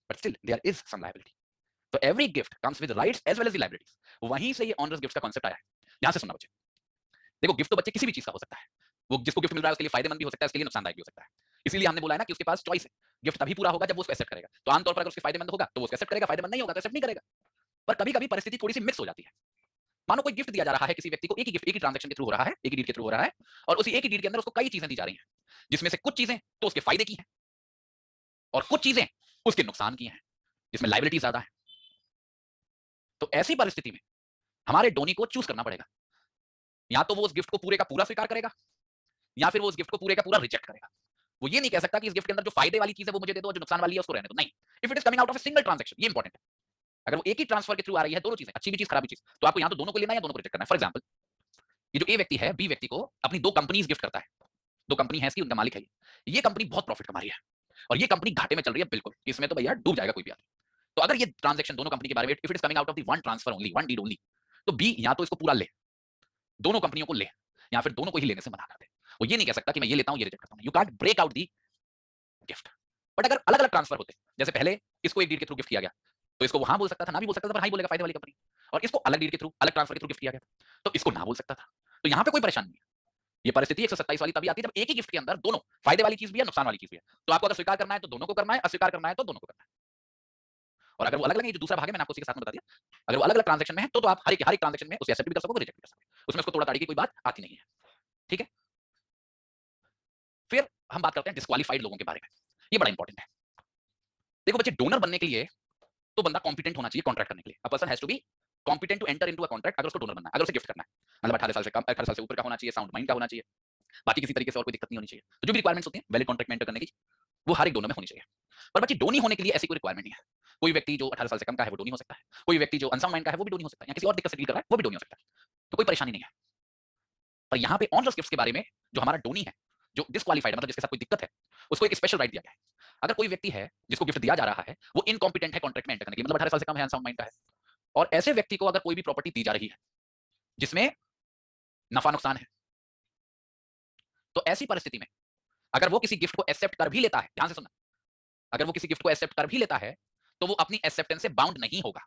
but still there is some liability. तो every gift comes with rights as well as the liabilities. वहीं से ये ऑनरस गिफ्ट का कांसेप्ट आया है। ध्यान से सुनना बच्चे। देखो, गिफ्ट तो बच्चे किसी भी चीज का हो सकता है। वो जिसको गिफ्ट मिल रहा है उसके लिए फायदेमंद भी हो सकता है, उसके लिए नुकसानदायक भी हो सकता है। इसीलिए हमने बोला है ना कि उसके पास चॉइस है। गिफ्ट तभी पूरा होगा जब वो उसको एक्सेप्ट करेगा। तो आमतौर पर अगर उसके फायदेमंद होगा तो वो एक्सेप्ट करेगा, फायदेमंद नहीं होगा तो एक्सेप्ट नहीं करेगा। पर कभी कभी परिस्थिति थोड़ी सी मिक्स हो जाती है। मानो कोई गिफ्ट दिया जा रहा है किसी व्यक्ति को, एक ही गिफ्ट एक ही ट्रांजैक्शन के थ्रू हो रहा है, एक ही डील के थ्रू हो रहा है, और उसी एक ही डील के अंदर उसको कई चीजें दी जा रही हैं, जिसमें से कुछ चीजें तो उसके फायदे की हैं और कुछ चीजें उसके नुकसान की हैं, जिसमें लायबिलिटी ज्यादा है। तो ऐसी परिस्थिति में हमारे डोनी को चूज करना पड़ेगा। या तो वो उस गिफ्ट को पूरे का पूरा स्वीकार करेगा, या फिर वो उस गिफ्ट को पूरे का पूरा रिजेक्ट करेगा। वो ये नहीं कह सकता कि इस गिफ्ट के अंदर जो फायदे वाली चीज है वो मुझे दे दो, जो नुकसान वाली है उसको रहने दो। नहीं, if it is coming out of a single transaction, ये इंपॉर्टेंट है। अगर वो एक ही ट्रांसफर के थ्रू आ रही है, दोनों चीजें, अच्छी भी चीज खराब भी चीज, तो आपको या तो दोनों को लेना है या दोनों को रिजेक्ट करना है। फॉर एग्जांपल, ये जो ए व्यक्ति है बी व्यक्ति को अपनी 2 कंपनीज गिफ्ट करता है। 2 कंपनी है इसकी, उनका मालिक है ये कंपनी बहुत प्रॉफिट कमा रही है और ये कंपनी घाटे में चल रही है बिल्कुल, इसमें तो भैया डूब जाएगा कोई भी आदमी। तो अगर ये ट्रांजैक्शन दोनों कंपनी के बारे में, if it is coming out of the one transfer only, one deal only, तो बी या तो इसको पूरा ले, दोनों कंपनियों को ले, या फिर दोनों को ही लेने से मना कर दे। वो ये नहीं कह सकता कि मैं ये लेता हूं ये रिजेक्ट करता हूं। You can't break out the gift. But अगर अलग अलग ट्रांसफर होते, जैसे पहले इसको एक डील के थ्रू गिफ्ट किया गया, तो इसको वहां बोल सकता था, ना भी बोल सकता था, पर हाई बोलेगा फायदे वाली कंपनी। और इसको अलग डील के थ्रू, अलग ट्रांसफर के थ्रू गिफ्ट किया गया, तो इसको ना बोल सकता था। तो यहां पे कोई परेशानी नहीं है। ये परिस्थिति 127 वाली तभी आती है जब एक ही गिफ्ट के अंदर दोनों फायदे वाली चीज भी है, नुकसान वाली चीज भी है। तो आपको अगर स्वीकार करना है तो दोनों को करना है, अस्वीकार करना है तो दोनों को करना है। और अगर वो अलग अलग है, जो दूसरा भाग है मैंने आपको उसी के साथ में बता दिया, अगर वो अलग अलग ट्रांजैक्शन में है तो आप हर एक ट्रांजैक्शन में उसे एक्सेप्ट भी कर सकोगे, रिजेक्ट भी कर सकोगे, उसमें उसको तोड़ा ताड़ी की कोई बात आती नहीं है। ठीक है? फिर हम बात करते हैं डिस्क्वालीफाइड लोगों के बारे में। ये बड़ा इंपॉर्टेंट है। देखो बच्चे, डोनर बनने के लिए तो बंदा कॉम्पिटेंट होना चाहिए कॉन्ट्रैक्ट करने के लिए। A person has to be competent to enter into a contract, अगर उसको डोनर बनना है, अगर उसे गिफ्ट करना है। मतलब 18 साल से कम, 18 साल से ऊपर का होना चाहिए, साउंड माइंड का होना चाहिए, बाकी किसी तरीके से और कोई दिक्कत नहीं होनी चाहिए। तो जो भी रिक्वायरमेंट्स होती हैं वैलिड कॉन्ट्रैक्ट में एंटर करने की, वो हर एक डोनर में होनी चाहिए। पर बच्चे, डोनी होने के लिए ऐसी कोई रिक्वायरमेंट नहीं है। कोई व्यक्ति जो 18 साल से कम का है वो डोनी हो सकता है, कोई व्यक्ति जो अनसाउंड माइंड का है वो भी डोनी हो सकता है, या किसी और दिक्कत से डील कर रहा है वो भी डोनी हो सकता है। तो कोई परेशानी नहीं है। पर यहाँ पे ऑनरस गिफ्ट्स के बारे में जो हमारा डोनी है, जो डिस्क्वालीफाइड मतलब जिसके साथ कोई दिक्कत है, उसको एक स्पेशल राइट दिया गया है। अगर कोई व्यक्ति है जिसको गिफ्ट दिया जा रहा है, वो इनकॉम्पिटेंट है कॉन्ट्रैक्ट में एंटर करने के लिए, मतलब 18 साल से कम है, अनसाउंड माइंड का है, और ऐसे व्यक्ति को अगर कोई भी प्रॉपर्टी दी जा रही है जिसमें नफा नुकसान है, तो ऐसी परिस्थिति में अगर वो किसी गिफ्ट को एक्सेप्ट कर भी लेता है, ध्यान से सुनना, अगर वो किसी गिफ्ट को एक्सेप्ट कर भी लेता है, तो वो अपनी एक्सेप्टेंस से बाउंड नहीं होगा।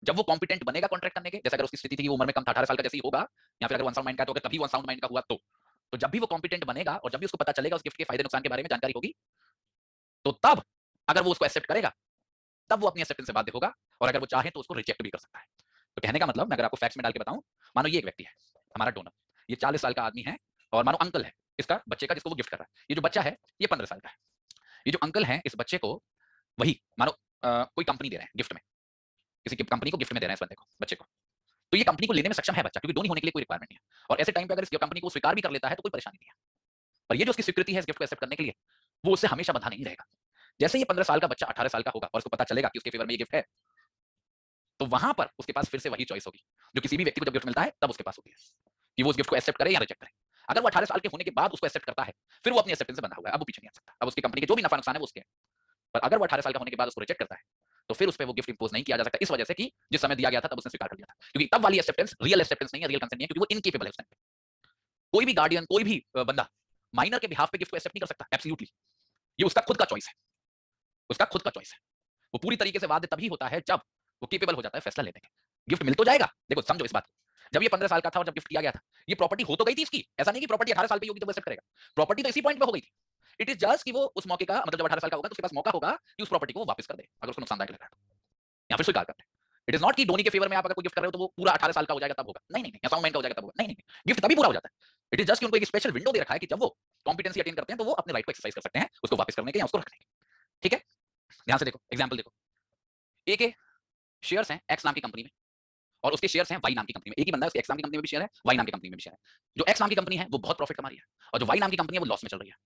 जब वो कॉम्पिटेंट बनेगा कॉन्ट्रैक्ट करने के, जैसे अगर उसकी स्थिति थी कि वो उम्र में कम था, 18 साल का जैसे ही होगा, या फिर अगर वो अनसाउंड माइंड का, तो अगर कभी वो अनसाउंड माइंड का हुआ तो जब भी वो कॉम्पिटेंट बनेगा और जब भी उसको पता चलेगा उस गिफ्ट के फायदे नुकसान के बारे में जानकारी होगी, तो तब अगर वो उसको एक्सेप्ट करेगा, तब वो अपनी एक्सेप्टेंस से बाध्य होगा, और अगर वो चाहे तो उसको रिजेक्ट भी कर सकता है। तो कहने का मतलब, मैं अगर आपको फैक्ट्स में डाल के बताऊं, मानो ये एक व्यक्ति है हमारा डोनर, ये 40 साल का आदमी है, और मानो अंकल है इसका बच्चे का जिसको वो गिफ्ट कर रहा है। ये जो बच्चा है ये 15 साल का है। ये जो अंकल है, इस बच्चे को वही मानो कोई कंपनी दे रहे हैं गिफ्ट में, किसी कंपनी को गिफ्ट में दे रहे हैं इस बंदे को, बच्चे को। तो ये कंपनी को लेने में सक्षम है बच्चा, क्योंकि डोनी होने के लिए कोई रिक्वायरमेंट नहीं है। और ऐसे टाइम पे अगर इस कंपनी को स्वीकार भी कर लेता है तो कोई परेशानी नहीं है। पर ये जो उसकी स्वीकृति है इस गिफ्ट को एक्सेप्ट करने के लिए, वो उससे हमेशा बंधा नहीं रहेगा। जैसे ये 15 साल का बच्चा 18 साल का होगा और उसको पता चलेगा कि उसके फेवर में ये गिफ्ट है, तो वहां पर उसके पास फिर से वही चॉइस होगी जो किसी भी व्यक्ति को जब गिफ्ट मिलता है तब उसके पास होती है, कि वो उस गिफ्ट को एक्सेप्ट करे या रिजेक्ट करे। अगर वो 18 साल के होने के बाद उसको एक्सेप्ट करता है, फिर वो अपनी एक्सेप्टेंस से बंधा हुआ है, अब वो पीछे नहीं आ सकता। अब उसकी कंपनी के जो भी नफा नुकसान है वो उसके है। पर अगर वो 18 साल का होने के बाद उसको रिजेक्ट करता है, तो फिर उस पे वो गिफ्ट इंपोज नहीं किया जा सकता, इस वजह से कि जिस समय दिया गया था तब उसने स्वीकार कर लिया था। क्योंकि तब वाली एक्सेप्टेंस रियल एक्सेप्टेंस नहीं है, रियल कंसेंट नहीं है, क्योंकि वो इनकेपेबल है उस टाइम पे। कोई भी गार्डियन, कोई भी बंदा माइनर के बिहाफ पे गिफ्ट को एक्सेप्ट नहीं कर सकता, एब्सोल्युटली। ये उसका खुद का चॉइस है। उसका खुद का चॉइस है। वो पूरी तरीके से बाध्य तभी होता है जब वो केपेबल हो जाता है फैसला लेने के। गिफ्ट मिल तो जाएगा, देखो समझो इस बात को, जब ये 15 साल का था और जब गिफ्ट किया गया था, ये प्रॉपर्टी हो तो गई थी इसकी, ऐसा नहीं कि प्रॉपर्टी 18 साल पे होगी जब एक्सेप्ट करेगा, प्रॉपर्टी तो इसी पॉइंट पे हो गई थी। इट इज जस्ट कि वो उस मौके का मतलब जब 18 साल का होगा तो उसके पास मौका होगा कि उस प्रॉपर्टी को वो वापस कर दे अगर उसको नुकसानदायक लग रहा है तो, या फिर स्वीकार कर ले। इट इज नॉट कि धोनी के फेवर में आप अगर कोई गिफ्ट कर रहे हो तो वो पूरा 18 साल का हो जाएगा तब होगा, नहीं नहीं नहीं, या 100 महीने का हो जाएगा तब होगा, नहीं नहीं, गिफ्ट तभी पूरा हो जाता है। इट इज जस्ट कि उनको एक स्पेशल विंडो दे रखा है कि जब वो कॉम्पिटेंसी अटेन करते हैं तो वो अपने राइट को एक्सरसाइज कर सकते हैं उसको वापस करने के या उसको रखने के। ठीक है, ध्यान से देखो, एग्जाम्पल देखो, ए के शेयर्स हैं एक्स नाम की कंपनी में और उसके शेयर्स हैं वाई नाम की कंपनी में, एक ही बंदा है, उसके एक्स नाम की कंपनी में भी शेयर है, वाई नाम की कंपनी में भी शेयर है। जो एक्स नाम की कंपनी है वो बहुत प्रॉफिट कमा रही है और जो वाई नाम की कंपनी है वो लॉस में चल रही है।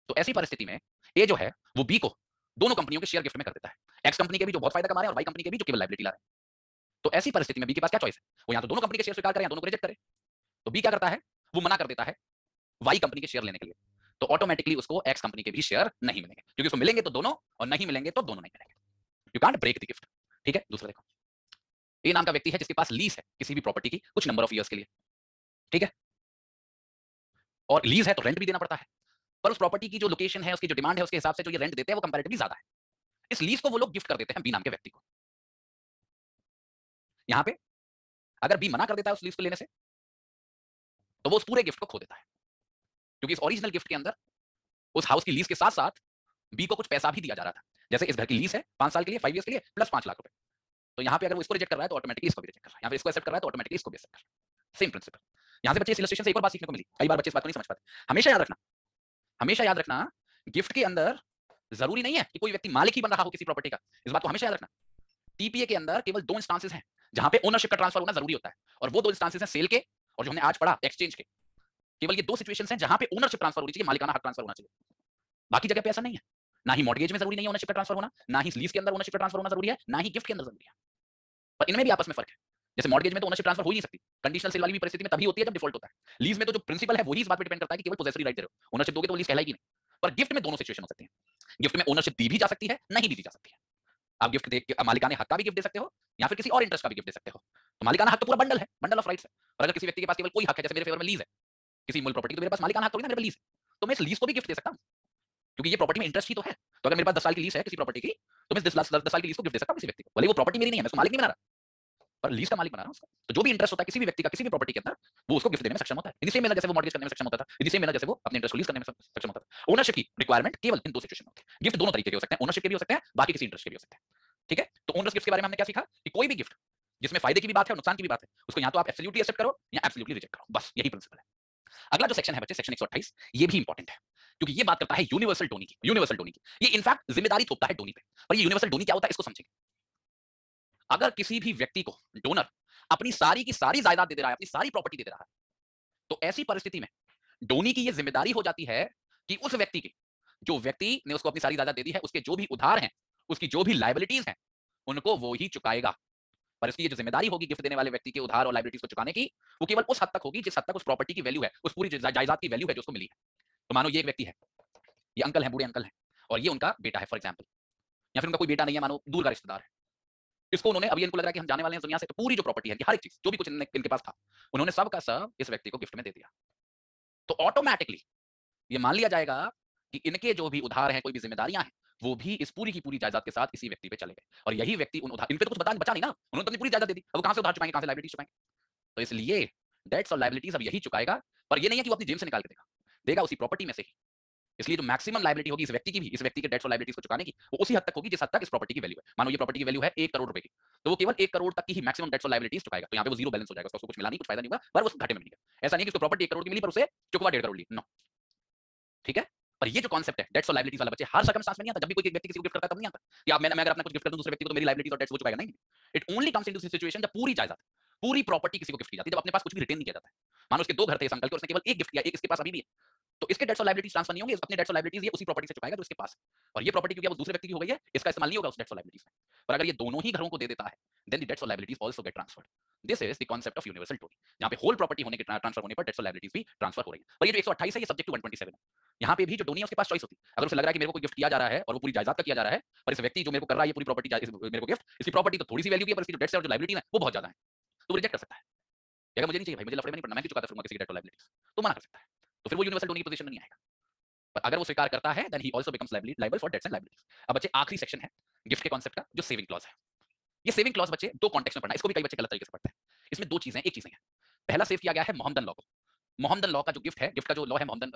तो ऐसी परिस्थिति में ए जो है वो बी को दोनों कंपनियों के शेयर गिफ्ट में कर देता है, एक्स कंपनी के भी जो बहुत फायदा कमा रहे हैं और वाई कंपनी के भी जो केवल लायबिलिटी ला रहे हैं। तो ऐसी परिस्थिति में बी के पास क्या चॉइस है, वो या तो दोनों कंपनी के शेयर स्वीकार करे या दोनों को रिजेक्ट करे। तो बी क्या करता है, वो मना कर देता है वाई कंपनी के शेयर लेने के लिए, तो ऑटोमेटिकली उसको एक्स कंपनी के भी शेयर नहीं मिलेंगे, क्योंकि उसको मिलेंगे तो दोनों और नहीं मिलेंगे तो दोनों नहीं मिलेंगे। You can't break the gift. ठीक है, दूसरा देखो, ए नाम का व्यक्ति है जिसके पास लीज है किसी भी प्रॉपर्टी की कुछ नंबर ऑफ ईयर्स के लिए, ठीक है, और लीज है तो रेंट भी देना पड़ता है, पर उस प्रॉपर्टी की जो लोकेशन है उसकी जो डिमांड है उसके हिसाब से जो ये रेंट देते हैं वो कंपैरेटिवली ज्यादा है। इस लीज को वो लोग गिफ्ट कर देते हैं बी नाम के व्यक्ति को। यहां पे अगर बी मना कर देता है उस लीज को लेने से तो वो उस पूरे गिफ्ट को खो देता है, क्योंकि इस ओरिजिनल गिफ्ट के अंदर उस हाउस की लीज के साथ साथ बी को कुछ पैसा भी दिया जा रहा था। जैसे इस घर की लीज है 5 साल के लिए, 5 ईयर्स के लिए प्लस 5 लाख रुपए, तो यहाँ पे अगर वो इसको रिजेक्ट कर रहा है तो ऑटोमेटिकली इसको भी रिजेक्ट कर रहा है, यहाँ पे इसको एक्सेप्ट कर रहा है तो ऑटोमेटिकली इसको भी एक्सेप्ट कर रहा है। Same principle. यहाँ से बच्चे इस इलस्ट्रेशन से एक और बात सीखने को मिली, कई बार बच्चे इस बात को नहीं समझ पाते। हमेशा याद रखना, हमेशा याद रखना, गिफ्ट के अंदर जरूरी नहीं है कि कोई व्यक्ति मालिक ही बन रहा हो किसी प्रॉपर्टी का, इस बात को हमेशा याद रखना। टीपीए के अंदर केवल 2 इंस्टांसेस हैं जहां पे ओनरशिप का ट्रांसफर होना जरूरी होता है, और वो 2 इंस्टांसेस हैं सेल के और जो हमने आज पढ़ा एक्सचेंज के। केवल ये 2 सिचुएशंस हैं जहां पे ओनरशिप ट्रांसफर होनी चाहिए, मालिकाना हक ट्रांसफर होना चाहिए, बाकी जगह पे ऐसा नहीं है। ना ही मॉर्गेज में जरूरी नहीं है ओनरशिप का ट्रांसफर होना, ना ही लीज के अंदर ओनरशिप का ट्रांसफर होना जरूरी है, ना ही गिफ्ट के अंदर जरूरी है, पर इनमें भी आपस में फर्क है। जैसे मॉर्गेज में तो ओनरशिप ट्रांसफर हो ही नहीं सकती, कंडीशनल सेल वाली भी परिस्थिति में तभी होती है जब डिफॉल्ट होता है। लीज में तो जो प्रिंसिपल है वही इस बात पे डिपेंड करता है कि केवल पोजेसरी राइट दे रहे हो, ओनरशिप दोगे तो लीज कहलाएगी नहीं। पर गिफ्ट में दोनों सिचुएशन हो सकती है, गिफ्ट में ओनरशिप दी भी जा सकती है, नहीं भी दी जा सकती है। आप गिफ्ट देख के मालिकाने हक का भी गिफ्ट दे सकते हो या फिर किसी और इंटरेस्ट का भी गिफ्ट दे सकते हो। तो मालिकाना हक तो पूरा बंडल है, बंडल ऑफ राइट्स है। और अगर किसी व्यक्ति के पास केवल कोई हक है, जैसे मेरे फेवर में लीज है किसी मूल प्रॉपर्टी, तो मेरे पास मालिकाना हक थोड़ी ना, मेरे पास लीज है, तो मैं इस लीज को भी गिफ्ट दे सकता हूं, क्योंकि ये प्रॉपर्टी में इंटरेस्ट ही तो है। तो अगर मेरे पास 10 साल की लीज है किसी प्रॉपर्टी की, तो मैं 10 साल की लीज को गिफ्ट दे सकता हूं किसी व्यक्ति को, भले वो प्रॉपर्टी मेरी नहीं है, मैं उसको मालिक नहीं बना रहा, पर लीज का मालिक बना रहा हूं उसको। तो जो भी इंटरेस्ट होता है किसी भी व्यक्ति का किसी भी प्रॉपर्टी के अंदर, वो उसको गिफ्ट देने में सक्षम होता है। इसी सेम मेला जैसे वो मॉर्गेज करने में सक्षम होता था, इसी सेम मेला जैसे वो अपने इंटरेस्ट को लीज करने में सक्षम होता था। ओनरशिप की रिक्वायरमेंट केवल इन 2 सिचुएशन में होती है। गिफ्ट दोनों तरीके के हो सकते हैं, ओनरशिप के भी हो सकते हैं, बाकी किसी इंटरेस्ट के भी हो सकते हैं। ठीक है, तो ओनर्स गिफ्ट के बारे में हमने क्या सीखा कि कोई भी गिफ्ट जिसमें फायदे की भी बात है और नुकसान की भी बात है, उसको या तो आप एब्सोल्युटली एक्सेप्ट करो या एब्सोल्युटली रिजेक्ट करो, बस यही प्रिंसिपल है। अगला जो सेक्शन है बच्चे, सेक्शन 128, ये भी इंपॉर्टेंट है क्योंकि ये बात करता है यूनिवर्सल डोनी की। यूनिवर्सल डोनी की ये इनफैक्ट जिम्मेदारी थोपता है डोनी पे, पर ये यूनिवर्सल डोनी क्या होता है इसको समझेंगे। अगर किसी भी व्यक्ति को डोनर अपनी सारी की सारी जायदाद दे दे रहा है, अपनी सारी प्रॉपर्टी दे दे रहा है, तो ऐसी परिस्थिति में डोनी की ये जिम्मेदारी हो जाती है कि उस व्यक्ति की, जो व्यक्ति ने उसको अपनी सारी जायदाद दे दी है, उसके जो भी उधार हैं, उसकी जो भी लायबिलिटीज हैं, उनको वो ही चुकाएगा। पर इसकी ये जो जिम्मेदारी होगी गिफ्ट देने वाले व्यक्ति के उधार और लायबिलिटीज को चुकाने की, वो केवल उस हद तक होगी जिस हद तक उस प्रॉपर्टी की वैल्यू है, उस पूरी जायदाद की वैल्यू है जो उसको मिली है। तो मानो ये एक व्यक्ति है, ये अंकल है, बूढ़े अंकल है, और ये उनका बेटा है फॉर एग्जाम्पल, या फिर उनका कोई बेटा नहीं है, मानो दूर का रिश्तेदार है। इसको उन्होंने, अभी इनको लग रहा है कि हम जाने वाले हैं दुनिया से, तो पूरी जो प्रॉपर्टी है, हर एक चीज जो भी कुछ इनके पास था, उन्होंने सब का सब इस व्यक्ति को गिफ्ट में दे दिया। तो ऑटोमेटिकली ये मान लिया जाएगा कि इनके जो भी उधार हैं, कोई भी जिम्मेदारियां हैं, वो भी इस पूरी की पूरी जायदाद के साथ इसी व्यक्ति पे चले गए। और यही व्यक्ति उन उधार, इनपे तो कुछ बचा नहीं ना, उन्होंने तो अपनी पूरी जायदाद दे दी, अब वो कहां से उधार चुकाएंगे, कहां से लायबिलिटीज चुकाएंगे। तो इसलिए डेट्स और लायबिलिटीज अब यही चुकाएगा, पर ये नहीं है कि वो अपनी जेब से निकाल के देगा, देगा उसी प्रॉपर्टी में से ही। इसलिए जो मैक्सिमम लायबिलिटी होगी इस व्यक्ति की भी, इस व्यक्ति के डेट्स और लायबिलिटीज को चुकाने की, वो उसी हद तक होगी जिस हद तक इस प्रॉपर्टी की वैल्यू है। मानो ये प्रॉपर्टी की वैल्यू है 1 करोड़ रुपए की, तो वो केवल 1 करोड़ तक की ही मैक्सिमम डेट्स और लायबिलिटीज चुकाएगा। तो यहाँ पे वो जीरो बैलेंस हो जाएगा, उसको कुछ मिला नहीं, कुछ फायदा नहीं हुआ, पर वो घाटे में मिल गया। ऐसा नहीं कि उसको प्रॉपर्टी 1 करोड़ की मिली पर उसे चुकवा 1.5 करोड़ ली, नो। ठीक है, पर ये जो कॉन्सेप्ट है डेट्स और लायबिलिटीज वाला, बच्चे हर सर्कमस्टेंस में नहीं आता। जब भी कोई व्यक्ति किसी को गिफ्ट करता है तब नहीं आता कि आप मैं अगर अपना कुछ गिफ्ट कर दूं दूसरे व्यक्ति को तो मेरी लायबिलिटीज और डेट्स वो चुकाएगा, नहीं। It only comes into situation जब पूरी जायदाद, पूरी प्रॉपर्टी किसी को गिफ्ट की जाती है, जब अपने पास कुछ भी रिटेन नहीं किया जाता है। मानो उसके 2 घर थे इस अंकल के, उसने केवल एक गिफ्ट किया, एक इसके पास अभी भी है, तो इसके डेट्स और लायबिलिटीज ट्रांसफर नहीं होंगे, अपने डेट्स और लायबिलिटीज ये उसी प्रॉपर्टी से चुकाएगा जो इसके पास है। और ये प्रॉपर्टी क्योंकि अब दूसरे व्यक्ति की हो गई है, इसका इस्तेमाल नहीं होगा उस डेट्स और लायबिलिटीज में। पर अगर ये दोनों ही घरों को दे देता है, देन द डेट्स और liabilities also get transferred. This is the concept of universal Tony, जहां पे होल प्रॉपर्टी होने के ट्रांसफर होने पर डेट्स और लायबिलिटीज भी ट्रांसफर हो रही है। पर ये जो 128 है, ये सब्जेक्ट टू 127 है। यहाँ पे भी जो डोनी है उसके पास चॉइस होती है। अगर उसे लग रहा है कि मेरे को कोई गिफ्ट किया जा रहा है और वो पूरी जायदाद का किया जा रहा है, पर इस व्यक्ति जो मेरे को कर रहा है ये पूरी प्रॉपर्टी मेरे को गिफ्ट, इसकी प्रॉपर्टी तो थोड़ी सी वैल्यू की है, पर इसकी जो डेट्स और जो लायबिलिटीज है वो बहुत ज्यादा है, तो रिजेक्ट कर सकता है। अगर मुझे नहीं चाहिए भाई, मुझे लफड़े में नहीं पड़ना, मैं क्यों चुकाता फिरूंगा किसी की डेट और लायबिलिटीज, तो मना कर सकता है। तो फिर वो यूनिवर्सल डोनी की पोजीशन में नहीं आएगा। पर अगर वो स्वीकार करता है then he also becomes liable for debts and liabilities. अब बच्चे आखिरी सेक्शन है गिफ्ट के कॉन्सेप्ट का, जो सेविंग क्लॉज है। ये सेविंग क्लॉज बच्चे दो कॉन्टेक्स्ट में पढ़ना, इसको भी कई बच्चे गलत तरीके से पढ़ते हैं। इसमें दो चीजें, एक चीज नहीं है। पहला सेव किया गया है मोहम्मदन लॉ को। मोहम्मदन लॉ का जो गिफ्ट है, गिफ्ट का जो लॉ है मोहम्मदन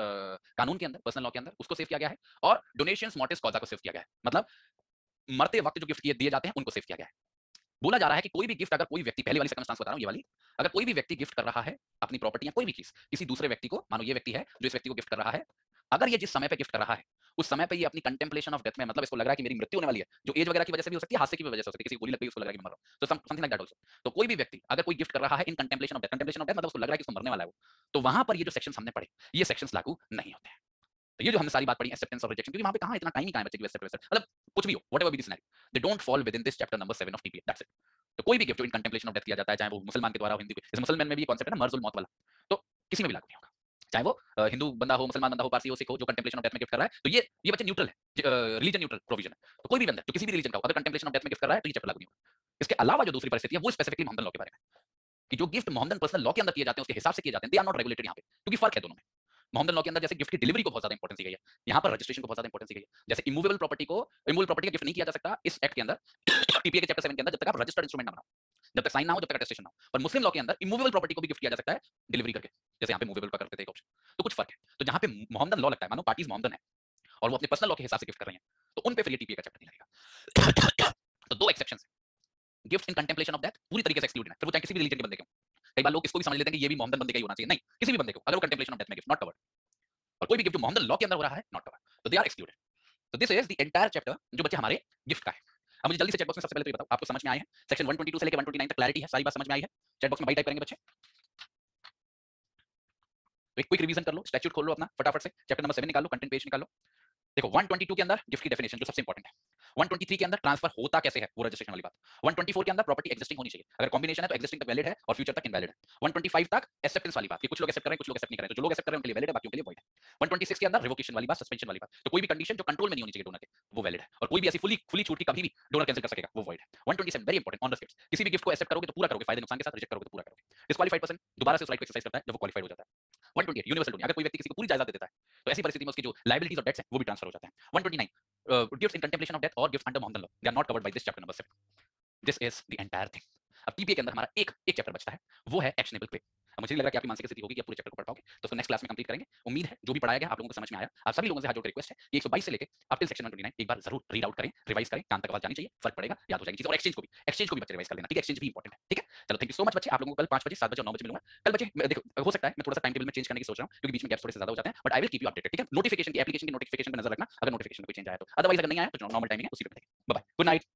कानून के अंदर, पर्सनल लॉ के अंदर, उसको सेव किया गया है। और डोनेशंस मोर्टिस कॉजा को सेव किया गया है, मतलब मरते वक्त जो गिफ्ट दिए जाते हैं उनको सेव किया गया है। बोला जा रहा है कि कोई भी गिफ्ट, अगर कोई व्यक्ति, पहले वाली सर्कमस्टेंस बता रहा हूं ये वाली, अगर कोई भी व्यक्ति गिफ्ट कर रहा है अपनी प्रॉपर्टी या कोई भी चीज किसी दूसरे व्यक्ति को, मानो ये व्यक्ति है जो इस व्यक्ति को गिफ्ट कर रहा है, अगर ये जिस समय पे गिफ्ट कर रहा है उस समय पे ये अपनी कंटेम्पलेशन ऑफ डेथ में, मतलब इसको लग रहा है कि मेरी मृत्यु होने वाली है, जो एज वगैरह की वजह से भी हो सकती है, हादसे की वजह से हो सकती है, किसी को गोली लग गई उसको लग रहा है कि मैं मर रहा हूं, तो समथिंग लाइक दैट आल्सो। तो कोई भी व्यक्ति अगर कोई गिफ्ट कर रहा है in contemplation of death, contemplation of death मतलब उसको लग रहा है कि उसको मरने वाला है वो, तो वहां पर ये जो सेक्शंस हमने पढ़े, ये सेक्शंस लागू नहीं होते हैं। तो ये जो हमने सारी बात पढ़ी एक्सेप्टेंस और रिजेक्शन, क्योंकि वहां पे कहां इतना टाइम ही कहां है बच्चे की एक्सेप्ट, मतलब कुछ भी हो, whatever be the scenario, they don't fall with in this chapter number 7 of TPA, that's it. तो कोई भी गिफ्ट जो इन कंटेम्पलेशन ऑफ डेथ किया जाता है, चाहे वो मुसलमान के द्वारा हो, हिंदू के, जैसे मुसलमान में भी कॉन्सेप्ट है ना मर्जुल मौत वाला, तो किसी में भी लागू नहीं होगा, चाहे वो हिंदू बंदा हो, मुसलमान बंदा हो, पारसी हो, सिख हो, जो कंटेम्पलेशन ऑफ डेथ में गिफ्ट कर रहा है, तो ये बच्चे न्यूट्रल है, रिलीजन न्यूट्रल प्रोविजन है। तो कोई भी बंदा जो किसी भी रिलीजन का हो, अगर कंटेम्पलेशन ऑफ डेथ में गिफ्ट कर रहा है तो ये चैप्टर लागू नहीं होगा। इसके अलावा जो दूसरी परिस्थिति है वो स्पेसिफिकली मोहम्मदन लॉ के बारे में, कि जो गिफ्ट मोहम्मदन पर्सनल लॉ के अंदर किए जाते हैं उसके हिसाब से किए जाते हैं, दे आर नॉट रेगुलेटेड यहाँ पे, क्योंकि फर्क है दोनों में। मोहम्मदन लॉ के अंदर जैसे गिफ्ट की डिलीवरी को बहुत ज्यादा इंपॉर्टेंस दी गई है, यहाँ पर रजिस्ट्रेशन को बहुत ज्यादा इंपॉर्टेंस दी गई है। जैसे इमूवेबल प्रॉपर्टी का गिफ्ट नहीं किया जा सकता इस एक्ट के अंदर, टीपीए के चैप्टर 7 के अंदर, जब तक आप रजिस्टर्ड इंस्ट्रूमेंट ना बनाओ, जब तक साइन ना हो, जब तक अटेस्टेशन ना हो। पर मुस्लिम लॉ के अंदर इमूवेबल प्रॉपर्टी को भी गिफ्ट किया जा सकता है डिलीवरी करके, जैसे यहाँ पे मूवेबल का करते थे एक ऑप्शन। तो कुछ फर्क है। तो जहाँ पे मोहम्मदन लॉ लगता है, मानो पार्टीज मोहम्मदन है और वो अपने पर्सनल लॉ के हिसाब से गिफ्ट कर रही हैं, तो उन पे फिर ये टीपीए का चैप्टर नहीं लगेगा। तो दो एक्सेप्शन है, gift in contemplation of death पूरी तरीके से एक्सक्लूडेड है, फिर वो चाहे किसी भी रिलीजन के बंदे के हो। कई बार लोग इसको भी समझ लेते हैं कि ये भी मोहम्मदन बंदे का ही होना चाहिए, नहीं, किसी भी बंदे को अगर वो कंटेम्पलेशन ऑफ डेथ में गिफ्ट नॉट कवर्ड, और कोई भी गिफ्ट जो मोहम्मदन लॉ के अंदर हो रहा है नॉट कवर्ड, तो दे आर एक्सक्लूडेड। तो this is the entire chapter जो बच्चे हमारे गिफ्ट का है। अब मुझे जल्दी से चैट बॉक्स में सबसे पहले तो ये बताओ आपको समझ में आया है, सेक्शन 122 से लेकर 129 तक क्लैरिटी है, सारी बात समझ में आई है? चैट बॉक्स में बाई टाइप करेंगे बच्चे। तो एक क्विक रिवीजन कर लो, स्टैट्यूट खोल लो अपना फटाफट से, चैप्टर नंबर 7 निकाल लो, कंटेंट पेज निकाल लो। देखो 122 के अंदर गिफ्ट की डेफिनेशन जो सबसे इंपॉर्टेंट है, 123 के अंदर ट्रांसफर होता कैसे है वो रजिस्ट्रेशन वाली बात, 124 के अंदर प्रॉपर्टी एग्जिस्टिंग होनी चाहिए, अगर कॉम्बिनेशन है तो एग्जिस्टिंग तक वैलिड है और फ्यूचर तक इनवैलिड है। 125 तक एक्सेप्टेंस वाली बात, कि कुछ लोग एक्सेप्ट कर रहे हैं कुछ लोग एक्सेप्ट नहीं कर रहे हैं, तो जो लोग एक्सेप्ट कर रहे हैं उनके लिए वैलिड है, बाकियों के लिए वॉइड है। 126 के अंदर रिवोकेशन वाली बात, सस्पेंशन वाली बात, तो कोई भी कंडीशन जो कंट्रोल में नहीं होनी चाहिए डोनर के वो वैलिड है, और कोई भी ऐसी फुली छूट की कभी भी डोनर कैंसिल कर सकेगा वो वॉइड है। 127 very important on the steps, किसी भी गिफ्ट को एक्सेप्ट करोगे तो पूरा करोगे, फायदे नुकसान के साथ, रिजेक्ट करोगे तो पूरा करोगे। डिस्क्वालीफाइड पर्सन दोबारा से उस राइट को एक्सरसाइज करता है जब वो क्वालिफाइड हो जाता है। 128 यूनिवर्सल डोनिंग, अगर कोई व्यक्ति किसी को पूरी जायदाद दे देता है तो ऐसी परिस्थिति में उसकी जो लायबिलिटीज और डेट्स हैं वो भी ट्रांसफर हो जाते हैं। 129 gifts in contemplation of death और gifts under Mohammedan law, they are not covered by this chapter number 7। This is the entire thing. अब टीपीए के अंदर हमारा एक चैप्टर बचता है, वो है एक्शनेबल क्लेम। अब मुझे लग रहा है कि आपकी मानसिक स्थिति होगी कि आप पूरे चैप्टर को पढ़ पाओगे, तो उसको नेक्स्ट क्लास में कंप्लीट करेंगे। उम्मीद है जो भी पढ़ाया गया आप लोगों को समझ में आया। आप सभी लोगों से हाथ जोड़ के रिक्वेस्ट है कि 122 से लेके अप टिल सेक्शन 129 एक बार जरूर रीड आउट करें, रिवाइज करें, कान तक आवाज जानी चाहिए, फर्क पड़ेगा, याद हो जाएगी चीज। और एक्सचेंज को भी बच्चे रिवाइज कर लेना, ठीक है? एक्सचेंज भी इंपॉर्टेंट है, ठीक है? चलो थैंक यू सो मच बच्चे, आप लोगों को कल 5 बजे, 7 बजे और 9 बजे मिलूंगा। कल बच्चे देखो हो सकता है मैं थोड़ा सा टाइम टेबल में चेंज करने की सोच रहा हूं, क्योंकि बीच में गैप्स थोड़े से ज्यादा हो जाते हैं, but I will keep you updated, ठीक है? नोटिफिकेशन की, एप्लीकेशन की नोटिफिकेशन पे नजर रखना, अगर नोटिफिकेशन में कोई चेंज आया तो। अदरवाइज अगर नहीं आया तो नॉर्मल टाइमिंग है उसी पे देखें। Bye bye, good night.